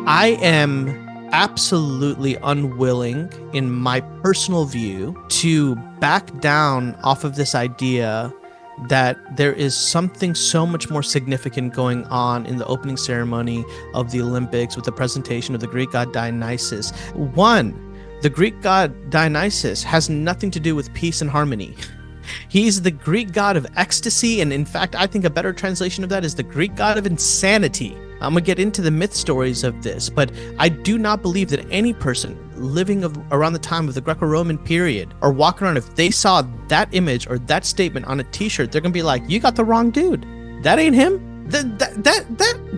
I am absolutely unwilling, in my personal view, to back down off of this idea that there is something so much more significant going on in the opening ceremony of the Olympics with the presentation of the Greek god Dionysus. One, the Greek god Dionysus has nothing to do with peace and harmony. He's the Greek god of ecstasy, and in fact, I think a better translation of that is the Greek god of insanity. I'm going to get into the myth stories of this, but I do not believe that any person living around the time of the Greco-Roman period or walking around, if they saw that image or that statement on a t-shirt, they're going to be like, you got the wrong dude. That ain't him.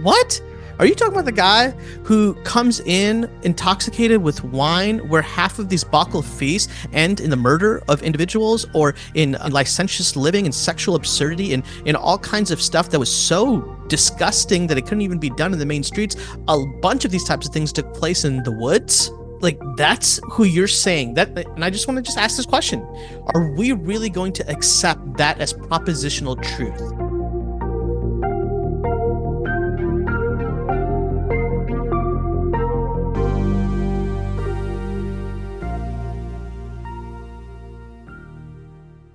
What? Are you talking about the guy who comes in intoxicated with wine, where half of these Bacchal feasts end in the murder of individuals or in licentious living and sexual absurdity and in all kinds of stuff that was so disgusting that it couldn't even be done in the main streets? A bunch of these types of things took place in the woods. Like, that's who you're saying that, and I just want to ask this question. Are we really going to accept that as propositional truth?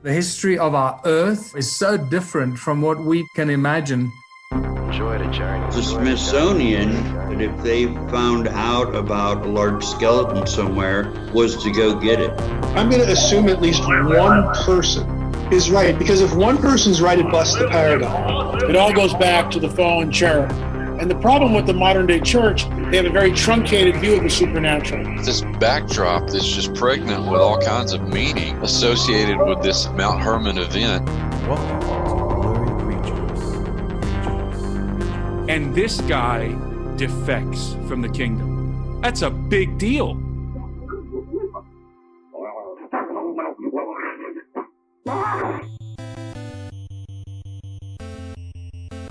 The history of our Earth is so different from what we can imagine. The Smithsonian, that if they found out about a large skeleton somewhere, was to go get it. I'm going to assume at least one person is right, because if one person's right, it busts the paradigm. It all goes back to the fallen cherub. And the problem with the modern day church, they have a very truncated view of the supernatural. This backdrop that's just pregnant with all kinds of meaning associated with this Mount Hermon event. Welcome to Blurry Creatures. And this guy defects from the kingdom. That's a big deal.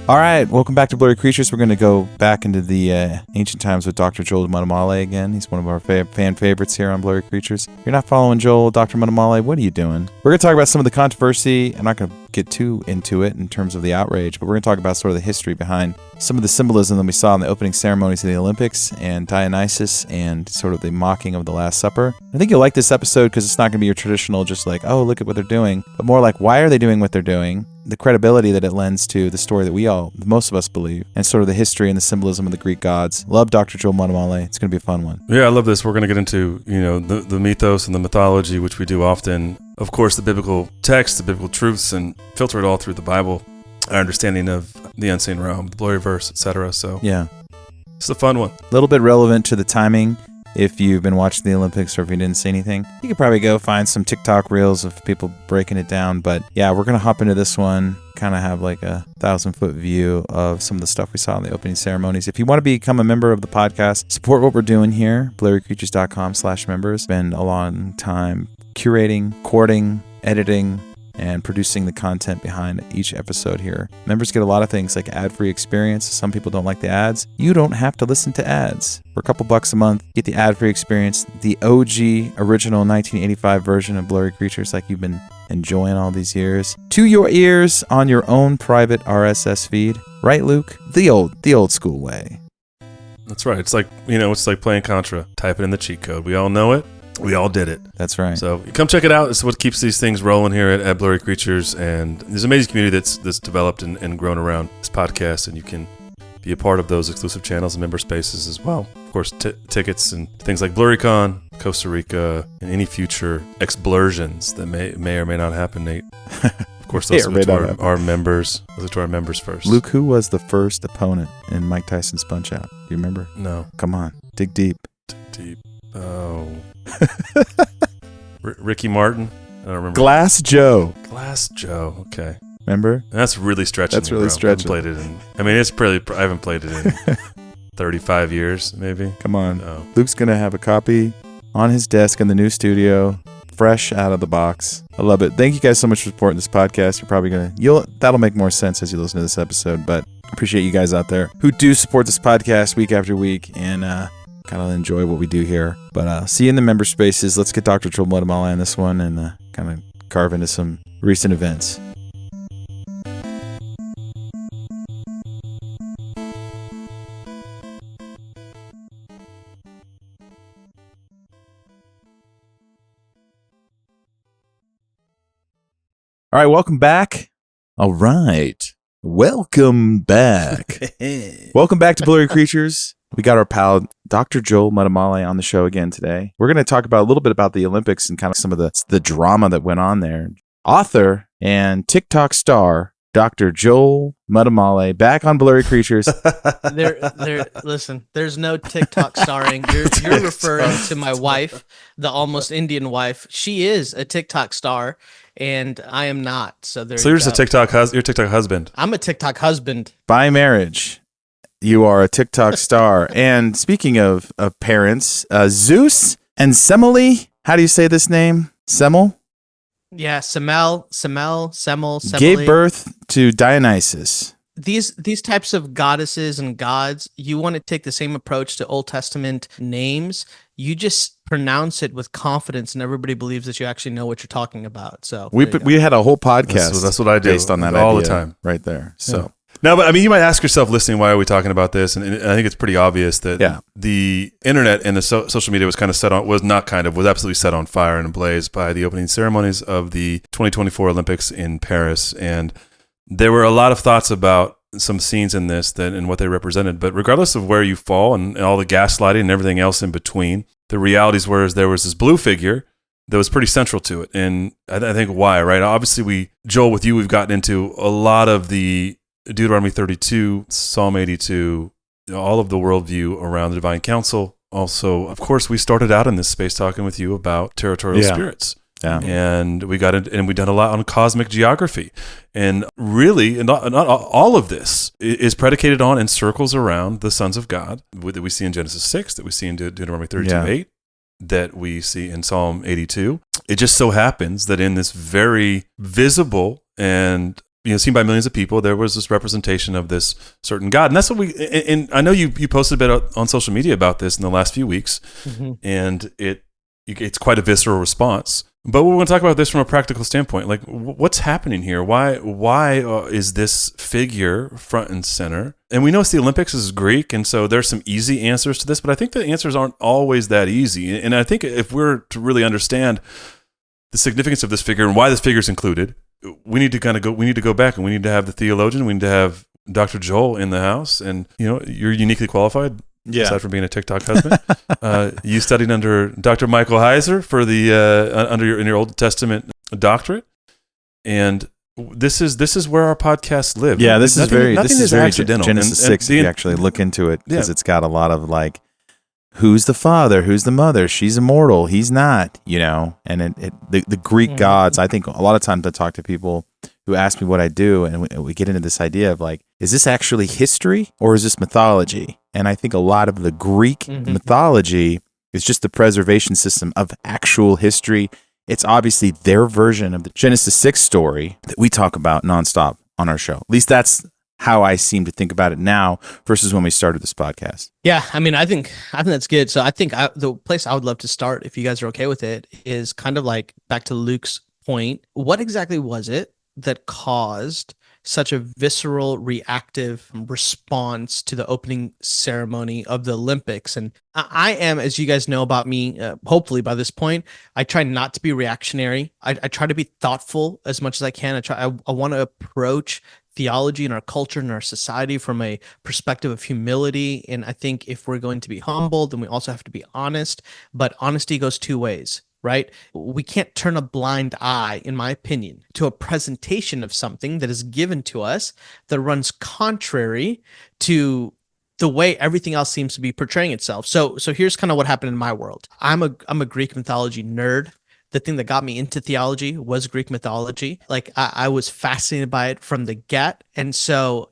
All right, welcome back to Blurry Creatures. We're going to go back into the ancient times with Dr. Joel Muddamalle again. He's one of our fan favorites here on Blurry Creatures. If you're not following Joel, Dr. Muddamalle, what are you doing? We're going to talk about some of the controversy. I'm not going to get too into it in terms of the outrage, but we're going to talk about sort of the history behind some of the symbolism that we saw in the opening ceremonies of the Olympics and Dionysus and sort of the mocking of the Last Supper. I think you'll like this episode because it's not going to be your traditional just like, oh, look at what they're doing, but more like, why are they doing what they're doing? The credibility that it lends to the story that most of us believe, and sort of the history and the symbolism of the Greek gods. Love Dr. Joel Muddamalle. It's going to be a fun one. Yeah, I love this. We're going to get into, the mythos and the mythology, which we do often. Of course, the biblical text, the biblical truths, and filter it all through the Bible, our understanding of the unseen realm, the blurry verse, etc. So yeah, it's a fun one. A little bit relevant to the timing. If you've been watching the Olympics or if you didn't see anything, you could probably go find some TikTok reels of people breaking it down. But yeah, we're going to hop into this one, kind of have like a 1,000-foot view of some of the stuff we saw in the opening ceremonies. If you want to become a member of the podcast, support what we're doing here, blurrycreatures.com/members. Spend a long time curating, courting, editing, and producing the content behind each episode here. Members get a lot of things like ad-free experience. Some people don't like the ads. You don't have to listen to ads. For a couple bucks a month, get the ad-free experience, the OG original 1985 version of Blurry Creatures like you've been enjoying all these years, to your ears on your own private RSS feed. Right, Luke? The old school way. That's right. It's like, it's like playing Contra. Type it in the cheat code. We all know it. We all did it. That's right. So come check it out. It's what keeps these things rolling here at Blurry Creatures. And there's an amazing community that's developed and grown around this podcast. And you can be a part of those exclusive channels and member spaces as well. Of course, tickets and things like BlurryCon, Costa Rica, and any future explosions that may or may not happen, Nate. Of course, those are to our members. Those are to our members first. Luke, who was the first opponent in Mike Tyson's Punch-Out? Do you remember? No. Come on. Dig deep. Dig deep. Oh. Ricky Martin? I don't remember. Glass Joe. Glass Joe. Okay. Remember? That's really stretching. That's really stretching. I haven't played it in 35 years, maybe. Come on. No. Luke's going to have a copy on his desk in the new studio, fresh out of the box. I love it. Thank you guys so much for supporting this podcast. You're probably that'll make more sense as you listen to this episode, but I appreciate you guys out there who do support this podcast week after week and kind of enjoy what we do here. But see you in the member spaces. Let's get Dr. Joel Muddamalle on this one and kind of carve into some recent events. All right, welcome back. All right, welcome back. Welcome back to Blurry Creatures. We got our pal, Dr. Joel Muddamalle, on the show again today. We're going to talk about a little bit about the Olympics and kind of some of the drama that went on there. Author and TikTok star, Dr. Joel Muddamalle, back on Blurry Creatures. Listen, there's no TikTok starring. You're referring to my wife, the almost Indian wife. She is a TikTok star, and I am not. So you're just you're a TikTok husband. I'm a TikTok husband. By marriage, you are a TikTok star. And speaking of parents, Zeus and Semele, how do you say this name? Semele? Yeah, Semele, gave birth to Dionysus. These types of goddesses and gods, you want to take the same approach to Old Testament names. You just pronounce it with confidence, and everybody believes that you actually know what you're talking about. So we had a whole podcast. That's what I do based on that all idea the time, right there. So. Yeah. No, but I mean, you might ask yourself, listening, why are we talking about this? And I think it's pretty obvious that the internet and the social media was absolutely set on fire and ablaze by the opening ceremonies of the 2024 Olympics in Paris. And there were a lot of thoughts about some scenes in this and what they represented. But regardless of where you fall and all the gaslighting and everything else in between, the realities were there was this blue figure that was pretty central to it. And I think why, right? Obviously, Joel, with you, we've gotten into a lot of the Deuteronomy 32, Psalm 82, all of the worldview around the divine council. Also, of course, we started out in this space talking with you about territorial spirits. Yeah. And we got it, and we done a lot on cosmic geography. And really, not all of this is predicated on and circles around the sons of God that we see in Genesis 6, that we see in Deuteronomy 32:8, that we see in Psalm 82. It just so happens that in this very visible and seen by millions of people, there was this representation of this certain God. And that's what and I know you posted a bit on social media about this in the last few weeks, and it's quite a visceral response. But we're going to talk about this from a practical standpoint. Like, what's happening here? Why is this figure front and center? And we know it's the Olympics, is Greek, and so there's some easy answers to this, but I think the answers aren't always that easy. And I think if we're to really understand the significance of this figure and why this figure is included, we need to go back, and we need to have the theologian, we need to have Dr. Joel in the house, and you're uniquely qualified. Yeah. Aside from being a TikTok husband, you studied under Dr. Michael Heiser for in your Old Testament doctorate, and this is where our podcast live. Yeah, this is very accidental. Genesis 6. If you actually look into it, because it's got a lot of like, who's the father, who's the mother? She's immortal, he's not. And the Greek gods. I think a lot of times I talk to people who ask me what I do, and we get into this idea of like, is this actually history or is this mythology? And I think a lot of the Greek mythology is just the preservation system of actual history. It's obviously their version of the Genesis 6 story that we talk about nonstop on our show. At least that's how I seem to think about it now versus when we started this podcast. Yeah, I mean, I think that's good. So I think the place I would love to start, if you guys are okay with it, is kind of like back to Luke's point. What exactly was it that caused such a visceral, reactive response to the opening ceremony of the Olympics? And I am, as you guys know about me, hopefully by this point, I try not to be reactionary. I try to be thoughtful as much as I can. I want to approach theology and our culture and our society from a perspective of humility. And I think if we're going to be humble, then we also have to be honest. But honesty goes two ways, right? We can't turn a blind eye, in my opinion, to a presentation of something that is given to us that runs contrary to the way everything else seems to be portraying itself. So here's kind of what happened in my world. I'm a Greek mythology nerd. The thing that got me into theology was Greek mythology. Like I was fascinated by it from the get. And so,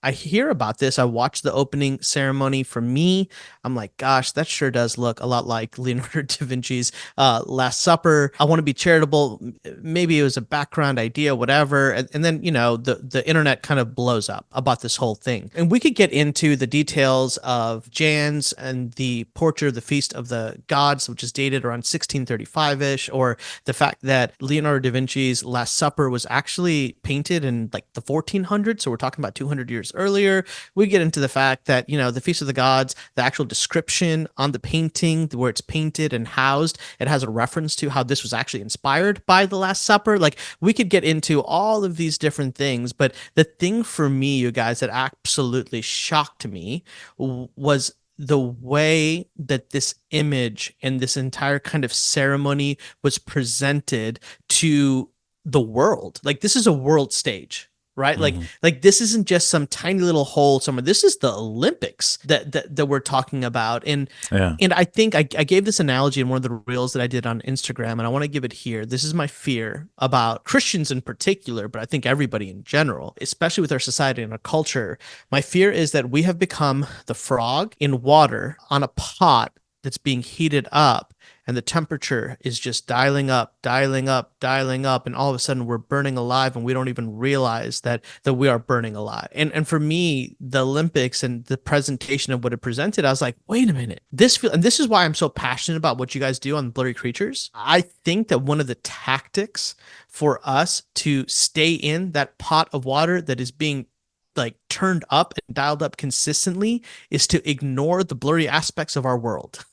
I hear about this. I watched the opening ceremony. For me, I'm like, gosh, that sure does look a lot like Leonardo da Vinci's Last Supper. I want to be charitable. Maybe it was a background idea, whatever. And then, the internet kind of blows up about this whole thing. And we could get into the details of Jan's and the portrait of the Feast of the Gods, which is dated around 1635-ish, or the fact that Leonardo da Vinci's Last Supper was actually painted in like the 1400s. So we're talking about 200 years earlier. We get into the fact that, the Feast of the Gods, the actual description on the painting where it's painted and housed, it has a reference to how this was actually inspired by the Last Supper. Like, we could get into all of these different things, but the thing for me, you guys, that absolutely shocked me was the way that this image and this entire kind of ceremony was presented to the world. Like, this is a world stage, right? Like this isn't just some tiny little hole somewhere. This is the Olympics that we're talking about. And I think I gave this analogy in one of the reels that I did on Instagram, and I want to give it here. This is my fear about Christians in particular, but I think everybody in general, especially with our society and our culture. My fear is that we have become the frog in water on a pot that's being heated up, and the temperature is just dialing up, and all of a sudden we're burning alive, and we don't even realize that we are burning alive. And for me, the Olympics and the presentation of what it presented, I was like, wait a minute, and this is why I'm so passionate about what you guys do on Blurry Creatures. I think that one of the tactics for us to stay in that pot of water that is being like turned up and dialed up consistently is to ignore the blurry aspects of our world.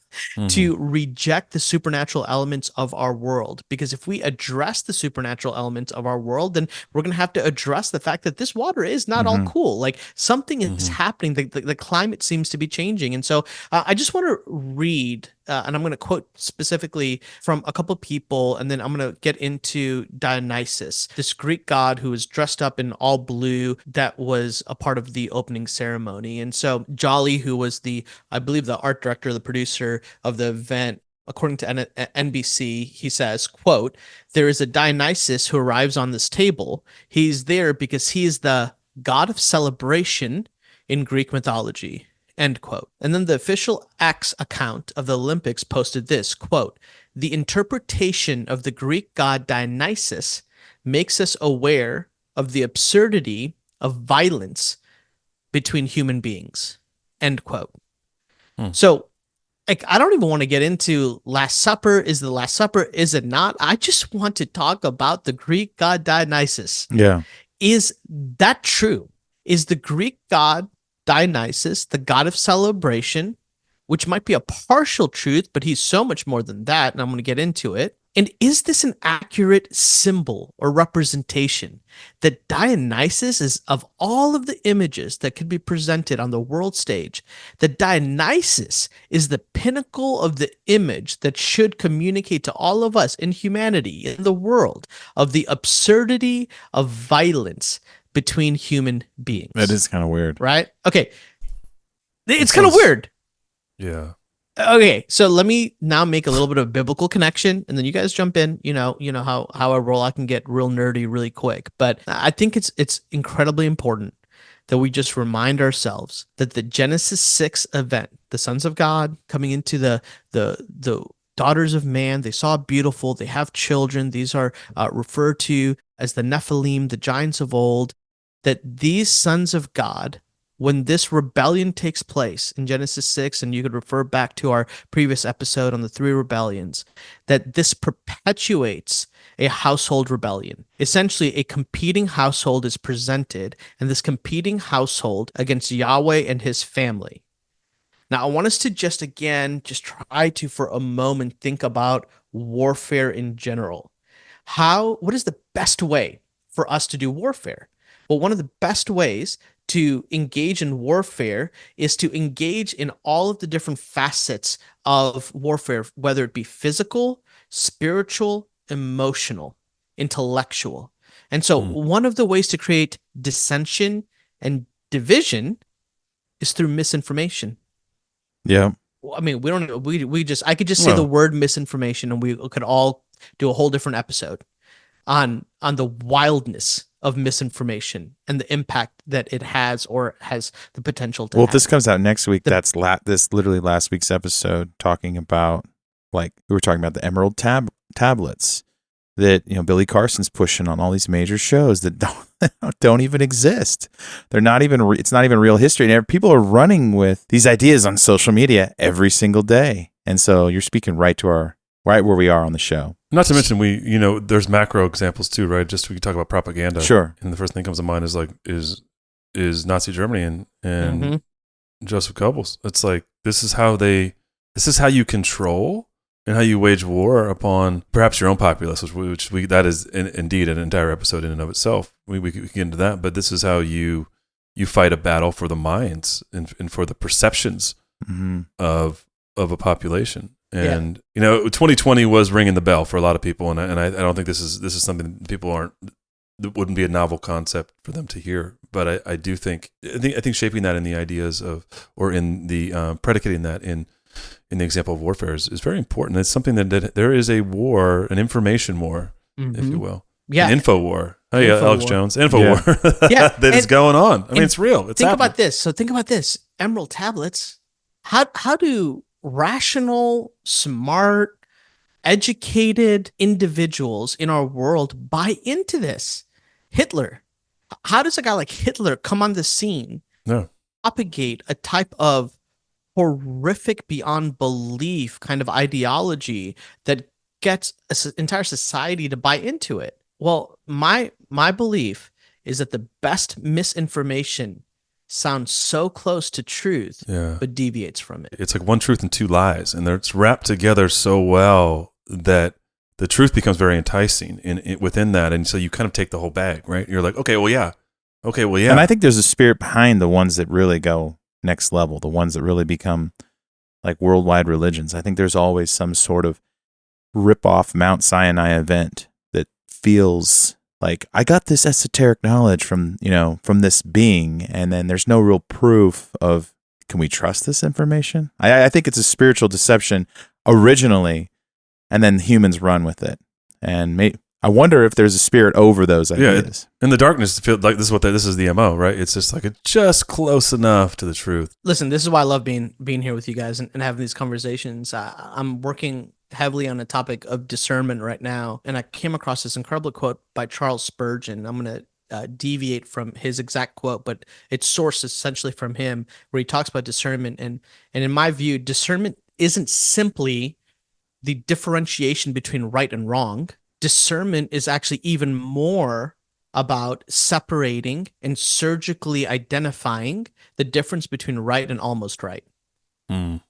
To reject the supernatural elements of our world. Because if we address the supernatural elements of our world, then we're going to have to address the fact that this water is not all cool. Like, something is happening. The climate seems to be changing. And so I just want to read, and I'm going to quote specifically from a couple people, and then I'm going to get into Dionysus, this Greek god who was dressed up in all blue that was a part of the opening ceremony. And so Jolly, who was I believe the art director, the producer of the event, according to NBC, he says, quote, "There is a Dionysus who arrives on this table. He's there because he is the god of celebration in Greek mythology." End quote. And then the official X account of the Olympics posted this, quote, "The interpretation of the Greek god Dionysus makes us aware of the absurdity of violence between human beings." End quote. So, like, I don't even want to get into Last Supper. Is the Last Supper? Is it not? I just want to talk about the Greek god Dionysus. Yeah. Is that true? Is the Greek god Dionysus the god of celebration, which might be a partial truth, but he's so much more than that, and I'm going to get into it. And is this an accurate symbol or representation that Dionysus is, of all of the images that could be presented on the world stage, that Dionysus is the pinnacle of the image that should communicate to all of us in humanity, in the world, of the absurdity of violence between human beings? That is kind of weird. Right? Okay. It's kind of weird. Yeah. Okay, so let me now make a little bit of biblical connection, and then you guys jump in. You know how I roll. I can get real nerdy really quick, but I think it's incredibly important that we just remind ourselves that the Genesis 6 event, the sons of God coming into the daughters of man, they saw beautiful, they have children. These are referred to as the Nephilim, the giants of old. That these sons of God, when this rebellion takes place in Genesis 6, and you could refer back to our previous episode on the 3 rebellions, that this perpetuates a household rebellion. Essentially, a competing household is presented, and this competing household against Yahweh and his family. Now, I want us to just try to, for a moment, think about warfare in general. What is the best way for us to do warfare? Well, one of the best ways to engage in warfare is to engage in all of the different facets of warfare, whether it be physical, spiritual, emotional, intellectual. And so one of the ways to create dissension and division is through misinformation. Yeah. I mean, I could just say the word misinformation, and we could all do a whole different episode on the wildness of misinformation and the impact that it has or has the potential to have. If this comes out next week, that's this literally last week's episode talking about, like, we were talking about the Emerald tablets that, Billy Carson's pushing on all these major shows that don't even exist. They're not even, it's not even real history. And people are running with these ideas on social media every single day. And so you're speaking right where we are on the show. Not to mention there's macro examples too, right? Just we can talk about propaganda. Sure. And the first thing that comes to mind is is Nazi Germany and Mm-hmm. Joseph Goebbels. It's like this is how you control and how you wage war upon perhaps your own populace, which that is indeed an entire episode in and of itself. We can get into that, but this is how you fight a battle for the minds and for the perceptions of a population. And 2020 was ringing the bell for a lot of people, and I don't think this is something that people that wouldn't be a novel concept for them to hear. But I think shaping that in the ideas of, or in the predicating that in the example of warfare is very important. It's something that there is a war, an information war, if you will. Yeah. An info war. Hey, Info Alex war. Jones, info war. That is going on. I mean, it's real. It's think happening. about this. So think about this. Emerald tablets. How do rational, smart, educated individuals in our world buy into this? Hitler. How does a guy like Hitler come on the scene, propagate a type of horrific beyond belief kind of ideology that gets an entire society to buy into it? Well, my belief is that the best misinformation sounds so close to truth, but deviates from it. It's like one truth and two lies, and it's wrapped together so well that the truth becomes very enticing within that, and so you kind of take the whole bag, right? You're like, okay, well, yeah. And I think there's a spirit behind the ones that really go next level, the ones that really become like worldwide religions. I think there's always some sort of rip-off Mount Sinai event that feels like I got this esoteric knowledge from this being, and then there's no real proof of, can we trust this information? I think it's a spiritual deception originally, and then humans run with it. And I wonder if there's a spirit over those ideas. In the darkness, feel like this is the MO, right? It's just like just close enough to the truth. Listen, this is why I love being here with you guys and having these conversations. I'm working heavily on a topic of discernment right now, and I came across this incredible quote by Charles Spurgeon. I'm going to deviate from his exact quote, but it's sourced essentially from him, where he talks about discernment. And in my view, discernment isn't simply the differentiation between right and wrong. Discernment is actually even more about separating and surgically identifying the difference between right and almost right. And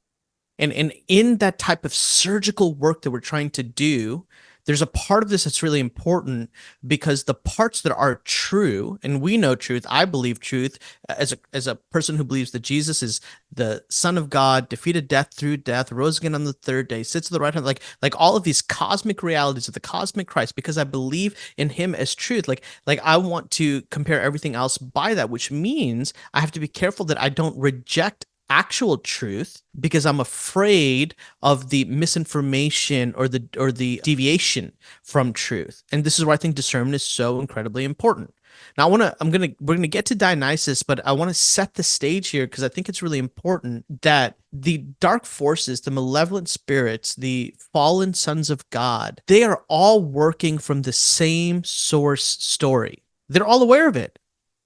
in that type of surgical work that we're trying to do, there's a part of this that's really important, because the parts that are true, and we know truth, I believe truth, as a person who believes that Jesus is the Son of God, defeated death through death, rose again on the third day, sits at the right hand, like all of these cosmic realities of the cosmic Christ, because I believe in him as truth. Like I want to compare everything else by that, which means I have to be careful that I don't reject actual truth because I'm afraid of the misinformation or the deviation from truth. And this is where I think discernment is so incredibly important. Now we're gonna get to Dionysus, but I want to set the stage here because I think it's really important that the dark forces, the malevolent spirits, the fallen sons of God, they are all working from the same source story. They're all aware of it.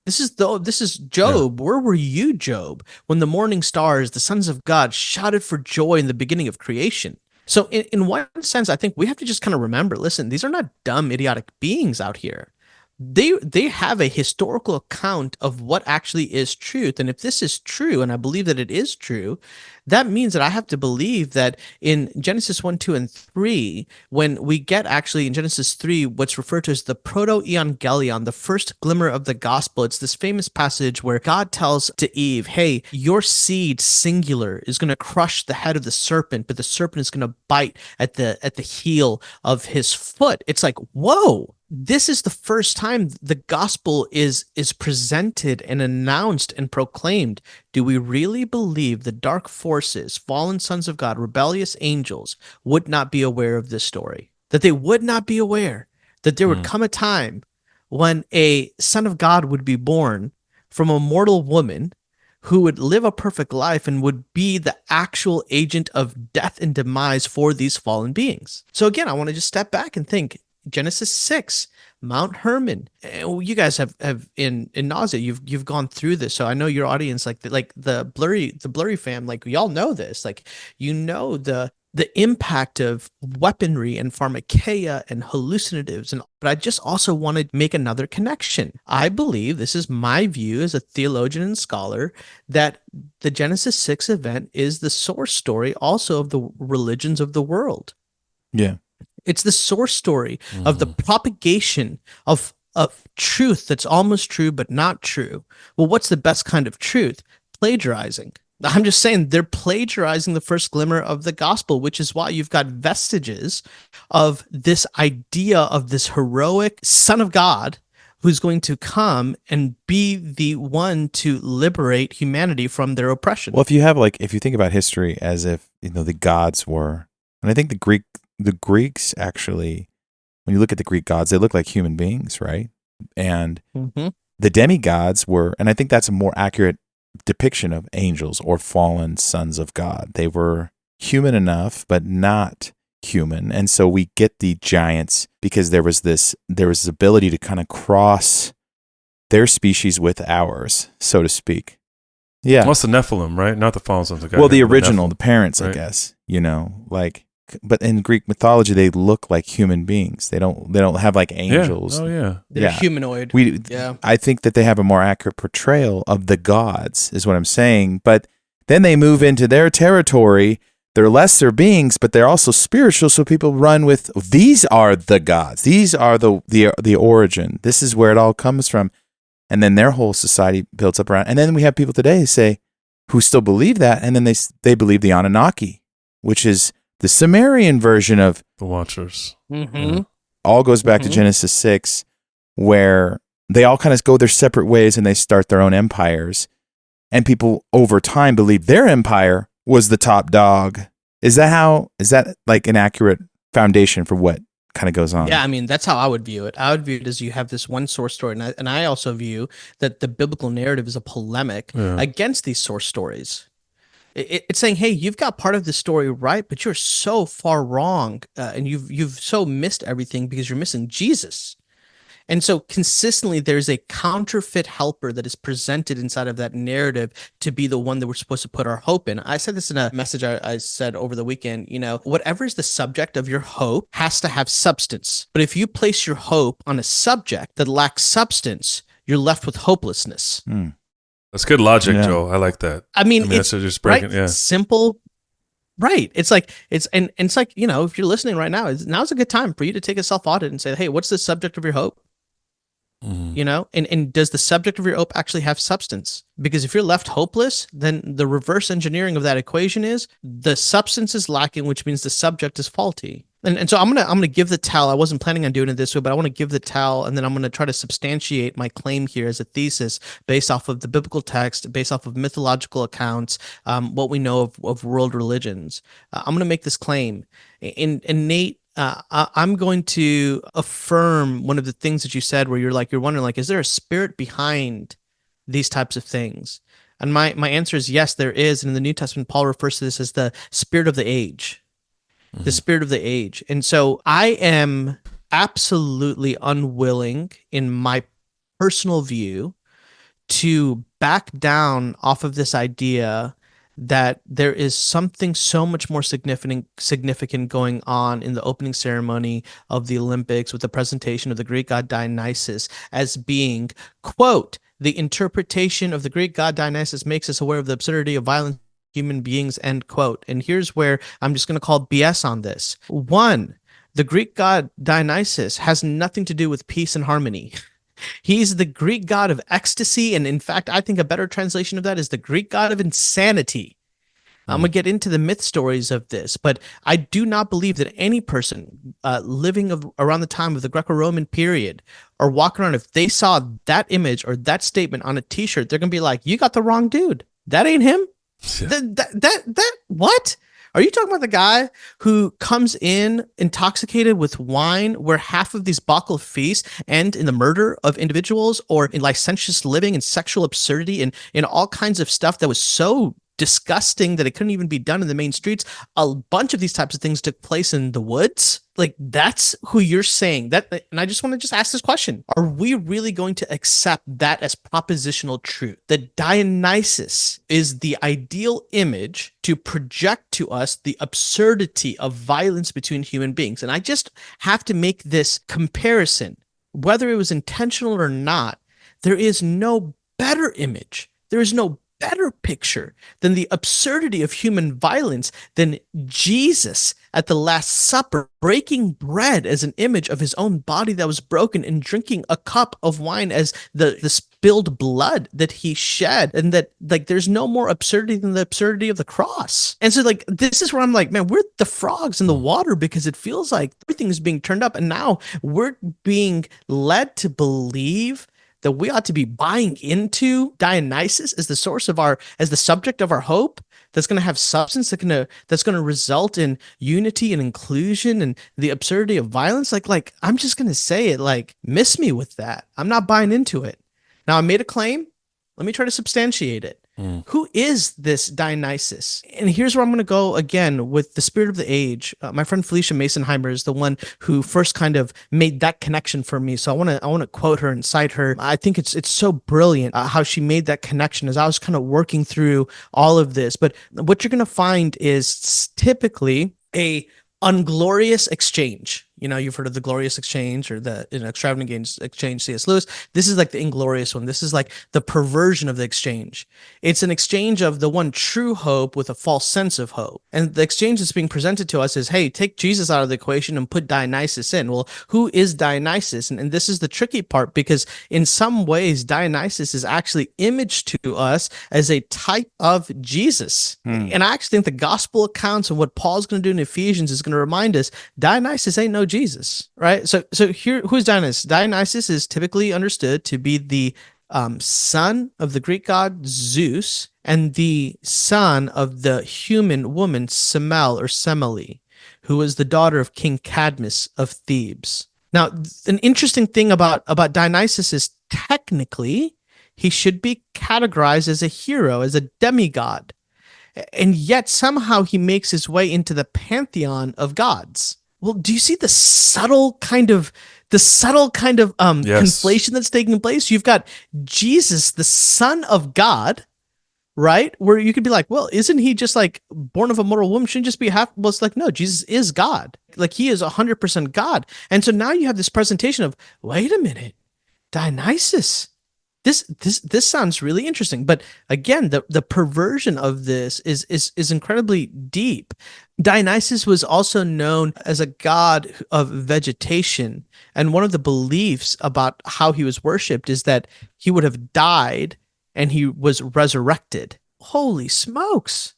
This is Job. Yeah. Where were you, Job, when the morning stars, the sons of God, shouted for joy in the beginning of creation? So in one sense, I think we have to just kind of remember, listen, these are not dumb, idiotic beings out here. They have a historical account of what actually is truth. And if this is true, and I believe that it is true, that means that I have to believe that in Genesis 1, 2, and 3, when we get actually in Genesis 3, what's referred to as the proto-evangelion, the first glimmer of the gospel, it's this famous passage where God tells to Eve, hey, your seed, singular, is going to crush the head of the serpent, but the serpent is going to bite at the heel of his foot. It's like, whoa. This is the first time the gospel is presented and announced and proclaimed. Do we really believe the dark forces, fallen sons of God, rebellious angels would not be aware of this story? That they would not be aware that there would come a time when a son of God would be born from a mortal woman who would live a perfect life and would be the actual agent of death and demise for these fallen beings. So again, I want to just step back and think, Genesis 6, Mount Hermon. You guys have in nausea. You've gone through this, so I know your audience, like the Blurry fam, like y'all know this. Like, you know, the the impact of weaponry and pharmakeia and hallucinatives. But I just also want to make another connection. I believe, this is my view as a theologian and scholar, that the Genesis 6 event is the source story also of the religions of the world. Yeah. It's the source story of the propagation of truth that's almost true but not true. Well, what's the best kind of truth? Plagiarizing. I'm just saying they're plagiarizing the first glimmer of the gospel, which is why you've got vestiges of this idea of this heroic Son of God who's going to come and be the one to liberate humanity from their oppression. Well, if you think about history as if, the gods were, and I think the Greeks actually, when you look at the Greek gods, they look like human beings, right? And the demigods were, and I think that's a more accurate depiction of angels or fallen sons of God. They were human enough, but not human. And so we get the giants because there was this ability to kind of cross their species with ours, so to speak. Yeah. What's the Nephilim, right? Not the fallen sons of God. Well, the original, Nephilim, the parents, right? I guess, but in Greek mythology, they look like human beings. They don't have like angels. Yeah. Oh, yeah. They're humanoid. I think that they have a more accurate portrayal of the gods, is what I'm saying. But then they move into their territory. They're lesser beings, but they're also spiritual. So people run with, these are the gods. These are the origin. This is where it all comes from. And then their whole society builds up around. And then we have people today who still believe that. And then they believe the Anunnaki, which is the Sumerian version of the Watchers. Mm-hmm. All goes back to Genesis 6, where they all kind of go their separate ways and they start their own empires. And people over time believe their empire was the top dog. Is that like an accurate foundation for what kind of goes on? Yeah, I mean, that's how I would view it. I would view it as you have this one source story. And I also view that the biblical narrative is a polemic against these source stories. It's saying, hey, you've got part of the story right, but you're so far wrong, and you've so missed everything because you're missing Jesus. And so consistently, there's a counterfeit helper that is presented inside of that narrative to be the one that we're supposed to put our hope in. I said this in a message I said over the weekend, whatever is the subject of your hope has to have substance. But if you place your hope on a subject that lacks substance, you're left with hopelessness. That's good logic, Joel. I like that. I mean it's just breaking, right, simple. Right. It's like, it's like, if you're listening right now, now's a good time for you to take a self-audit and say, hey, what's the subject of your hope? And does the subject of your hope actually have substance? Because if you're left hopeless, then the reverse engineering of that equation is the substance is lacking, which means the subject is faulty. And so I'm gonna give the towel. I wasn't planning on doing it this way, but I want to give the towel, and then I'm gonna try to substantiate my claim here as a thesis based off of the biblical text, based off of mythological accounts, what we know of world religions. I'm gonna make this claim. And Nate, I'm going to affirm one of the things that you said, where you're wondering, is there a spirit behind these types of things? And my answer is yes, there is. And in the New Testament, Paul refers to this as the spirit of the age. The spirit of the age. And so I am absolutely unwilling, in my personal view, to back down off of this idea that there is something so much more significant going on in the opening ceremony of the Olympics with the presentation of the Greek god Dionysus as being, quote, the interpretation of the Greek god Dionysus makes us aware of the absurdity of violence human beings, end quote. And here's where I'm just going to call BS on this. One, the Greek god Dionysus has nothing to do with peace and harmony. He's the Greek god of ecstasy, and in fact, I think a better translation of that is the Greek god of insanity. I'm going to get into the myth stories of this, but I do not believe that any person living around the time of the Greco-Roman period or walking around, if they saw that image or that statement on a t-shirt, they're going to be like, you got the wrong dude. That ain't him. That what? Are you talking about the guy who comes in intoxicated with wine, where half of these Bacchal feasts end in the murder of individuals, or in licentious living and sexual absurdity and in all kinds of stuff that was so disgusting that it couldn't even be done in the main streets. A bunch of these types of things took place in the woods. Like, that's who you're saying that. And I just want to just ask this question. Are we really going to accept that as propositional truth? That Dionysus is the ideal image to project to us the absurdity of violence between human beings. And I just have to make this comparison. Whether it was intentional or not, there is no better image. There is no better picture than the absurdity of human violence than Jesus at the Last Supper breaking bread as an image of his own body that was broken and drinking a cup of wine as the spilled blood that he shed. And that, like, there's no more absurdity than the absurdity of the cross. And so, like, this is where I'm like, man, we're the frogs in the water, because it feels like everything is being turned up, and now we're being led to believe that we ought to be buying into Dionysus as the source of as the subject of our hope, that's going to have substance, that's going to result in unity and inclusion and the absurdity of violence. Like I'm just going to say it, like, miss me with that. I'm not buying into it. Now, I made a claim. Let me try to substantiate it. Who is this Dionysus? And here's where I'm going to go again with the spirit of the age. My friend Felicia Masonheimer is the one who first kind of made that connection for me. So I want to quote her and cite her. I think it's so brilliant how she made that connection as I was kind of working through all of this. But what you're going to find is typically a unglorious exchange. You know, you've heard of the glorious exchange or the extravagant exchange, C.S. Lewis. This is like the inglorious one. This is like the perversion of the exchange. It's an exchange of the one true hope with a false sense of hope. And the exchange that's being presented to us is, hey, take Jesus out of the equation and put Dionysus in. Well, who is Dionysus? And this is the tricky part, because in some ways, Dionysus is actually imaged to us as a type of Jesus. And I actually think the gospel accounts and what Paul's going to do in Ephesians is going to remind us Dionysus ain't no Jesus, right? So here, who's Dionysus? Dionysus is typically understood to be the son of the Greek god Zeus and the son of the human woman Semele or Semele, who was the daughter of King Cadmus of Thebes. Now, an interesting thing about Dionysus is technically he should be categorized as a hero, as a demigod, and yet somehow he makes his way into the pantheon of gods. Well, do you see the subtle kind of Yes. conflation that's taking place? You've got Jesus, the Son of God, right? Where you could be like, well, isn't he just like born of a mortal woman? Shouldn't just be half? Well, it's like, no, Jesus is God. Like, he is 100% God. And so now you have this presentation of, wait a minute, Dionysus. This sounds really interesting, but again, the perversion of this is incredibly deep. Dionysus was also known as a god of vegetation, and one of the beliefs about how he was worshipped is that he would have died and he was resurrected. Holy smokes!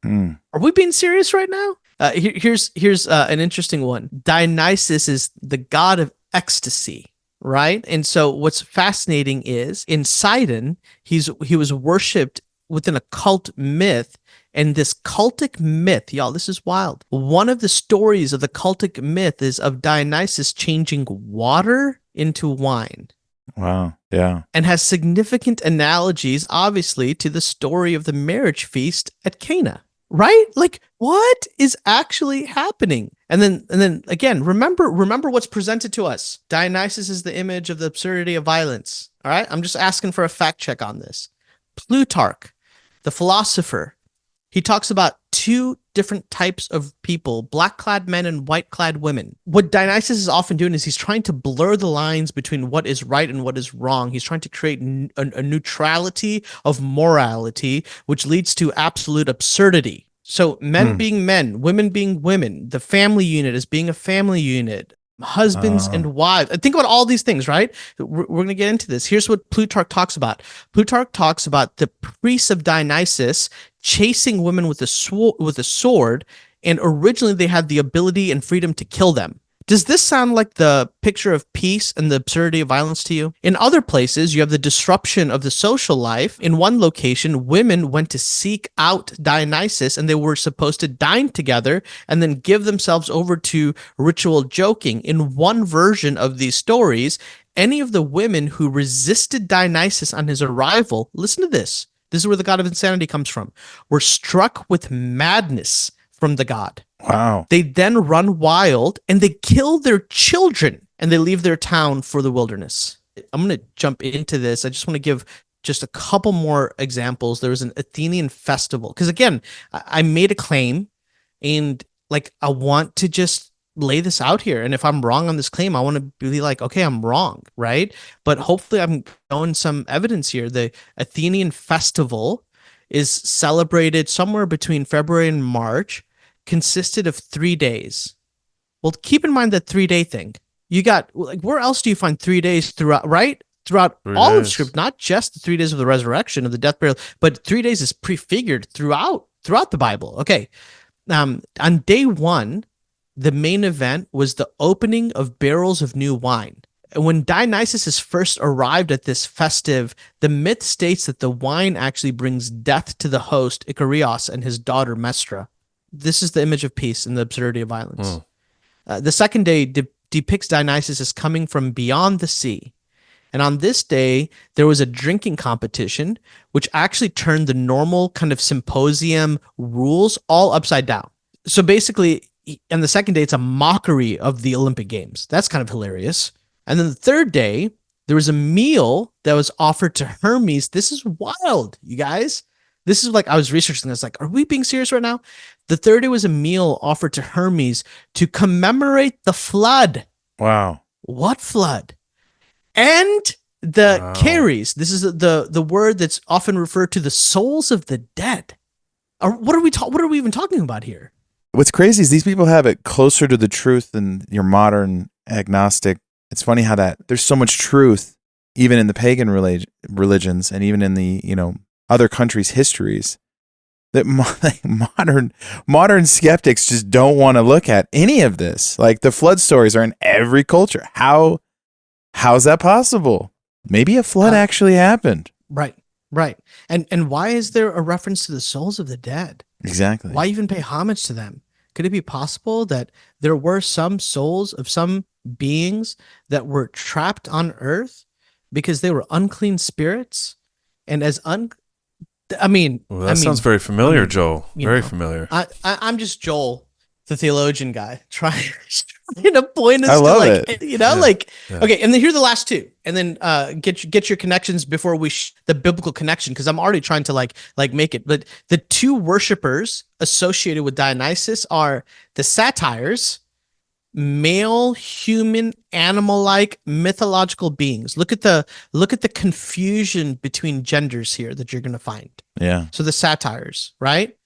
Are we being serious right now? Here's an interesting one. Dionysus is the god of ecstasy. Right? And so what's fascinating is in Sidon, he was worshipped within a cult myth. And this cultic myth, y'all, this is wild. One of the stories of the cultic myth is of Dionysus changing water into wine. Wow. Yeah. And has significant analogies, obviously, to the story of the marriage feast at Cana. Right? Like, what is actually happening? And then again, remember what's presented to us. Dionysus is the image of the absurdity of violence. All right? I'm just asking for a fact check on this. Plutarch, the philosopher, he talks about two different types of people, black-clad men and white-clad women. What Dionysus is often doing is he's trying to blur the lines between what is right and what is wrong. He's trying to create a neutrality of morality, which leads to absolute absurdity. So men being men, women being women, the family unit as being a family unit, husbands and wives. Think about all these things, right? We're going to get into this. Here's what Plutarch talks about. Plutarch talks about the priests of Dionysus chasing women with a sword, and originally they had the ability and freedom to kill them. Does this sound like the picture of peace and the absurdity of violence to you? In other places, you have the disruption of the social life. In one location, women went to seek out Dionysus, and they were supposed to dine together and then give themselves over to ritual joking. In one version of these stories, any of the women who resisted Dionysus on his arrival, listen to this, This is where the god of insanity comes from. Were struck with madness from the god. Wow. They then run wild and they kill their children and they leave their town for the wilderness. I'm going to jump into this. I just want to give just a couple more examples. There was an Athenian festival. Because again, I made a claim and like I want to just lay this out here. And if I'm wrong on this claim, I want to be like, okay, I'm wrong, right? But hopefully I'm showing some evidence here. The Athenian festival is celebrated somewhere between February and March, consisted of 3 days. Well, keep in mind that 3-day thing. You got, like, where else do you find 3 days throughout, right? Throughout all of Scripture, not just the 3 days of the resurrection, of the death, burial, but 3 days is prefigured throughout the Bible. Okay. On day one, the main event was the opening of barrels of new wine. And when Dionysus first arrived at this festive, the myth states that the wine actually brings death to the host, Icarios, and his daughter, Mestra. This is the image of peace and the absurdity of violence. The second day depicts Dionysus as coming from beyond the sea. And on this day, there was a drinking competition, which actually turned the normal kind of symposium rules all upside down. So basically, on the second day, it's a mockery of the Olympic Games. That's kind of hilarious. And then the third day, there was a meal that was offered to Hermes. This is wild, you guys. This is like, I was researching this, like, are we being serious right now? The third day was a meal offered to Hermes to commemorate the flood. Wow. What flood? And the Caries. This is the word that's often referred to the souls of the dead. What are we even talking about here? What's crazy is these people have it closer to the truth than your modern agnostic. It's funny how that there's so much truth even in the pagan religions and even in the, other countries' histories that modern skeptics just don't want to look at any of this. Like the flood stories are in every culture. How's that possible? Maybe a flood actually happened. Right. And why is there a reference to the souls of the dead? Exactly. Why even pay homage to them? Could it be possible that there were some souls of some beings that were trapped on earth because they were unclean spirits? And as that sounds very familiar, Joel. Very familiar. I'm just Joel, the theologian guy, trying to point us I love to it. Okay, and then here are the last two, and then get your connections before we the biblical connection, because I'm already trying to like make it. But the two worshipers associated with Dionysus are the satyrs, male, human, animal-like mythological beings. Look at the confusion between genders here that you're going to find. Yeah. So the satyrs, right?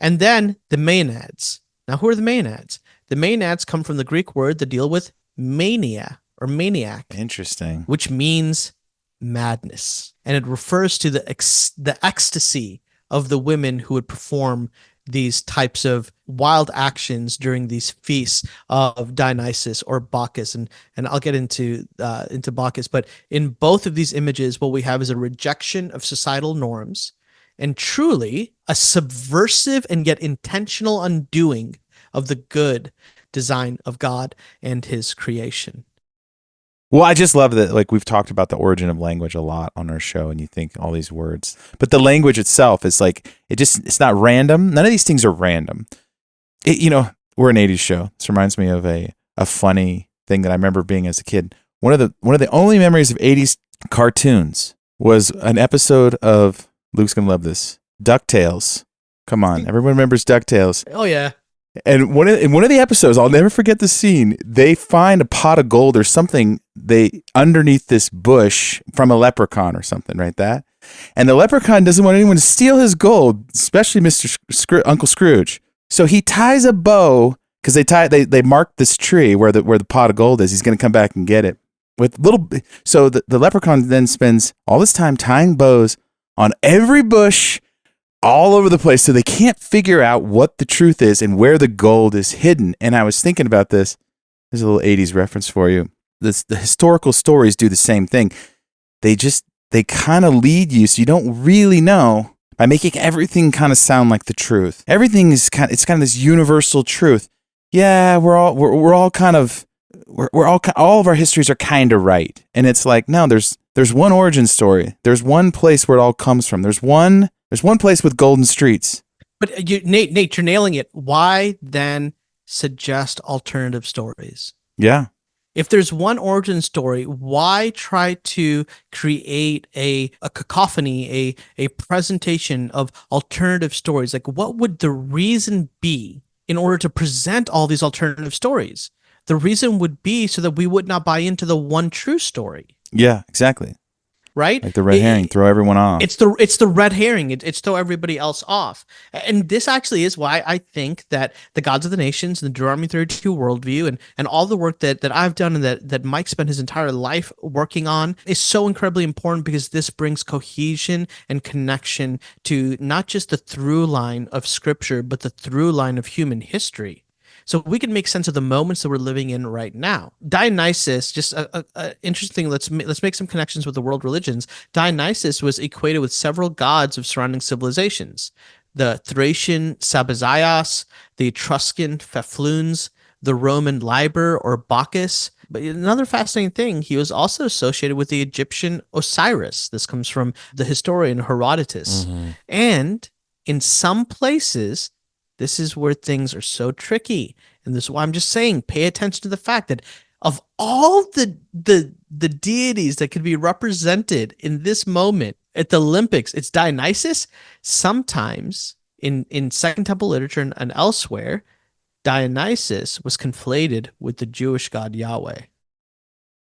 And then the maenads. Now, who are the maenads? The maenads come from the Greek word that deal with mania or maniac. Interesting. Which means madness. And it refers to the ecstasy of the women who would perform these types of wild actions during these feasts of Dionysus or Bacchus, and I'll get into Bacchus. But in both of these images, what we have is a rejection of societal norms, and truly a subversive and yet intentional undoing of the good design of God and His creation. Well, I just love that, like, we've talked about the origin of language a lot on our show, and you think all these words, but the language itself is like, it's not random. None of these things are random. We're an 80s show. This reminds me of a funny thing that I remember being as a kid. One of the only memories of 80s cartoons was an episode of, Luke's going to love this, DuckTales. Come on. Everyone remembers DuckTales. Oh, yeah. And in one of the episodes, I'll never forget the scene. They find a pot of gold or something underneath this bush from a leprechaun or something, right? And the leprechaun doesn't want anyone to steal his gold, especially Uncle Scrooge. So he ties a bow because they marked this tree where the pot of gold is. He's going to come back and get it So the leprechaun then spends all this time tying bows on every bush all over the place, so they can't figure out what the truth is and where the gold is hidden. And I was thinking about this. There's a little 80s reference for you. The historical stories do the same thing. They kind of lead you so you don't really know by making everything kind of sound like the truth. Everything is kind of this universal truth. Yeah, we're all kind of we're all of our histories are kind of right, and it's like, no, there's one origin story. There's one place where it all comes from. There's one place with golden streets. But Nate, you're nailing it. Why then suggest alternative stories? Yeah. If there's one origin story, why try to create a cacophony, a presentation of alternative stories? Like, what would the reason be in order to present all these alternative stories? The reason would be so that we would not buy into the one true story. Yeah, exactly. Right? Like the red herring, throw everyone off. It's the red herring. It's throw everybody else off. And this actually is why I think that the Gods of the Nations and the Deuteronomy 32 worldview and all the work that I've done and that Mike spent his entire life working on is so incredibly important, because this brings cohesion and connection to not just the through line of Scripture, but the through line of human history. So we can make sense of the moments that we're living in right now. Dionysus, just interesting. Let's make some connections with the world religions. Dionysus was equated with several gods of surrounding civilizations: the Thracian Sabazaios, the Etruscan Fefluns, the Roman Liber or Bacchus. But another fascinating thing, he was also associated with the Egyptian Osiris. This comes from the historian Herodotus. And in some places, this is where things are so tricky. And this is why I'm just saying, pay attention to the fact that of all the deities that could be represented in this moment at the Olympics, it's Dionysus. Sometimes in Second Temple literature and elsewhere, Dionysus was conflated with the Jewish god Yahweh.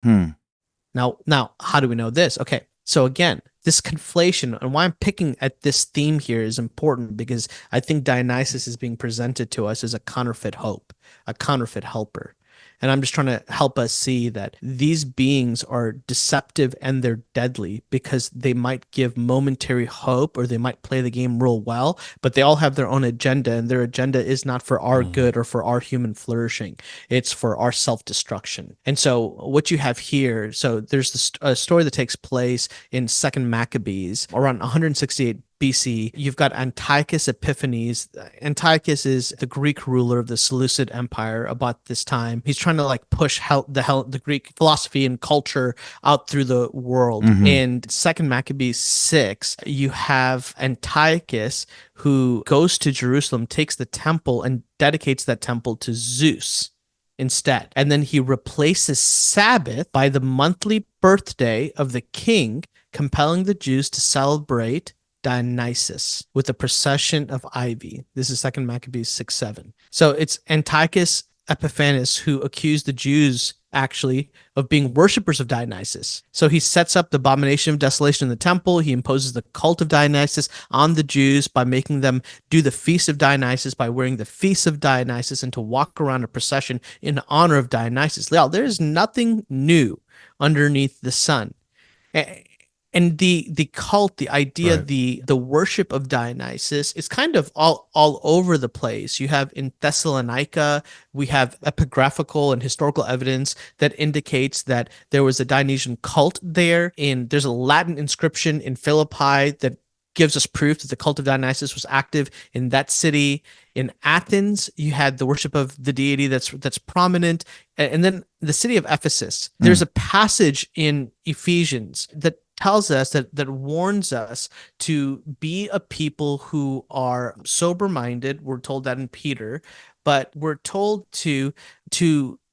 Now, how do we know this? Okay, so again, this conflation, and why I'm picking at this theme here, is important, because I think Dionysus is being presented to us as a counterfeit hope, a counterfeit helper. And I'm just trying to help us see that these beings are deceptive and they're deadly, because they might give momentary hope or they might play the game real well, but they all have their own agenda, and their agenda is not for our good or for our human flourishing. It's for our self-destruction. And so what you have here, so there's a story that takes place in 2nd Maccabees around 168 BC. You've got Antiochus Epiphanes. Antiochus is the Greek ruler of the Seleucid Empire about this time. He's trying to like push the Greek philosophy and culture out through the world. In 2nd Maccabees 6, you have Antiochus, who goes to Jerusalem, takes the temple, and dedicates that temple to Zeus instead. And then he replaces Sabbath by the monthly birthday of the king, compelling the Jews to celebrate Dionysus with a procession of ivy. This is 2nd Maccabees 6-7. So it's Antiochus Epiphanes who accused the Jews actually of being worshippers of Dionysus. So he sets up the abomination of desolation in the temple. He imposes the cult of Dionysus on the Jews by making them do the feast of Dionysus, by wearing the feast of Dionysus, and to walk around a procession in honor of Dionysus. Now, there is nothing new underneath the sun. And the cult, the idea, right, the worship of Dionysus is kind of all over the place. You have in Thessalonica, we have epigraphical and historical evidence that indicates that there was a Dionysian cult there. There's a Latin inscription in Philippi that gives us proof that the cult of Dionysus was active in that city. In Athens, you had the worship of the deity that's prominent. And then the city of Ephesus, there's a passage in Ephesians that tells us that warns us to be a people who are sober-minded. We're told that in Peter, but we're told to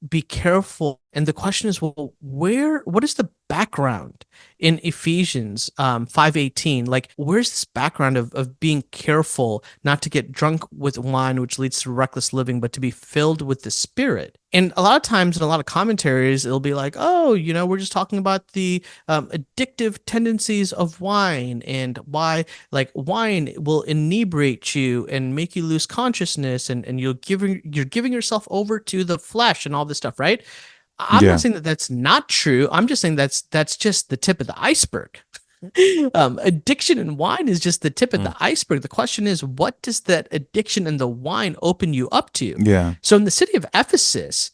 be careful. And the question is, well, what is the background in Ephesians 5:18? Like, where's this background of being careful not to get drunk with wine, which leads to reckless living, but to be filled with the Spirit? And a lot of times in a lot of commentaries, it'll be like, oh, we're just talking about the addictive tendencies of wine, and why like wine will inebriate you and make you lose consciousness, and you're giving yourself over to the flesh and all this stuff, right? I'm not saying that that's not true. I'm just saying that's just the tip of the iceberg. Addiction in wine is just the tip of the iceberg. The question is, what does that addiction in the wine open you up to? Yeah. So in the city of Ephesus,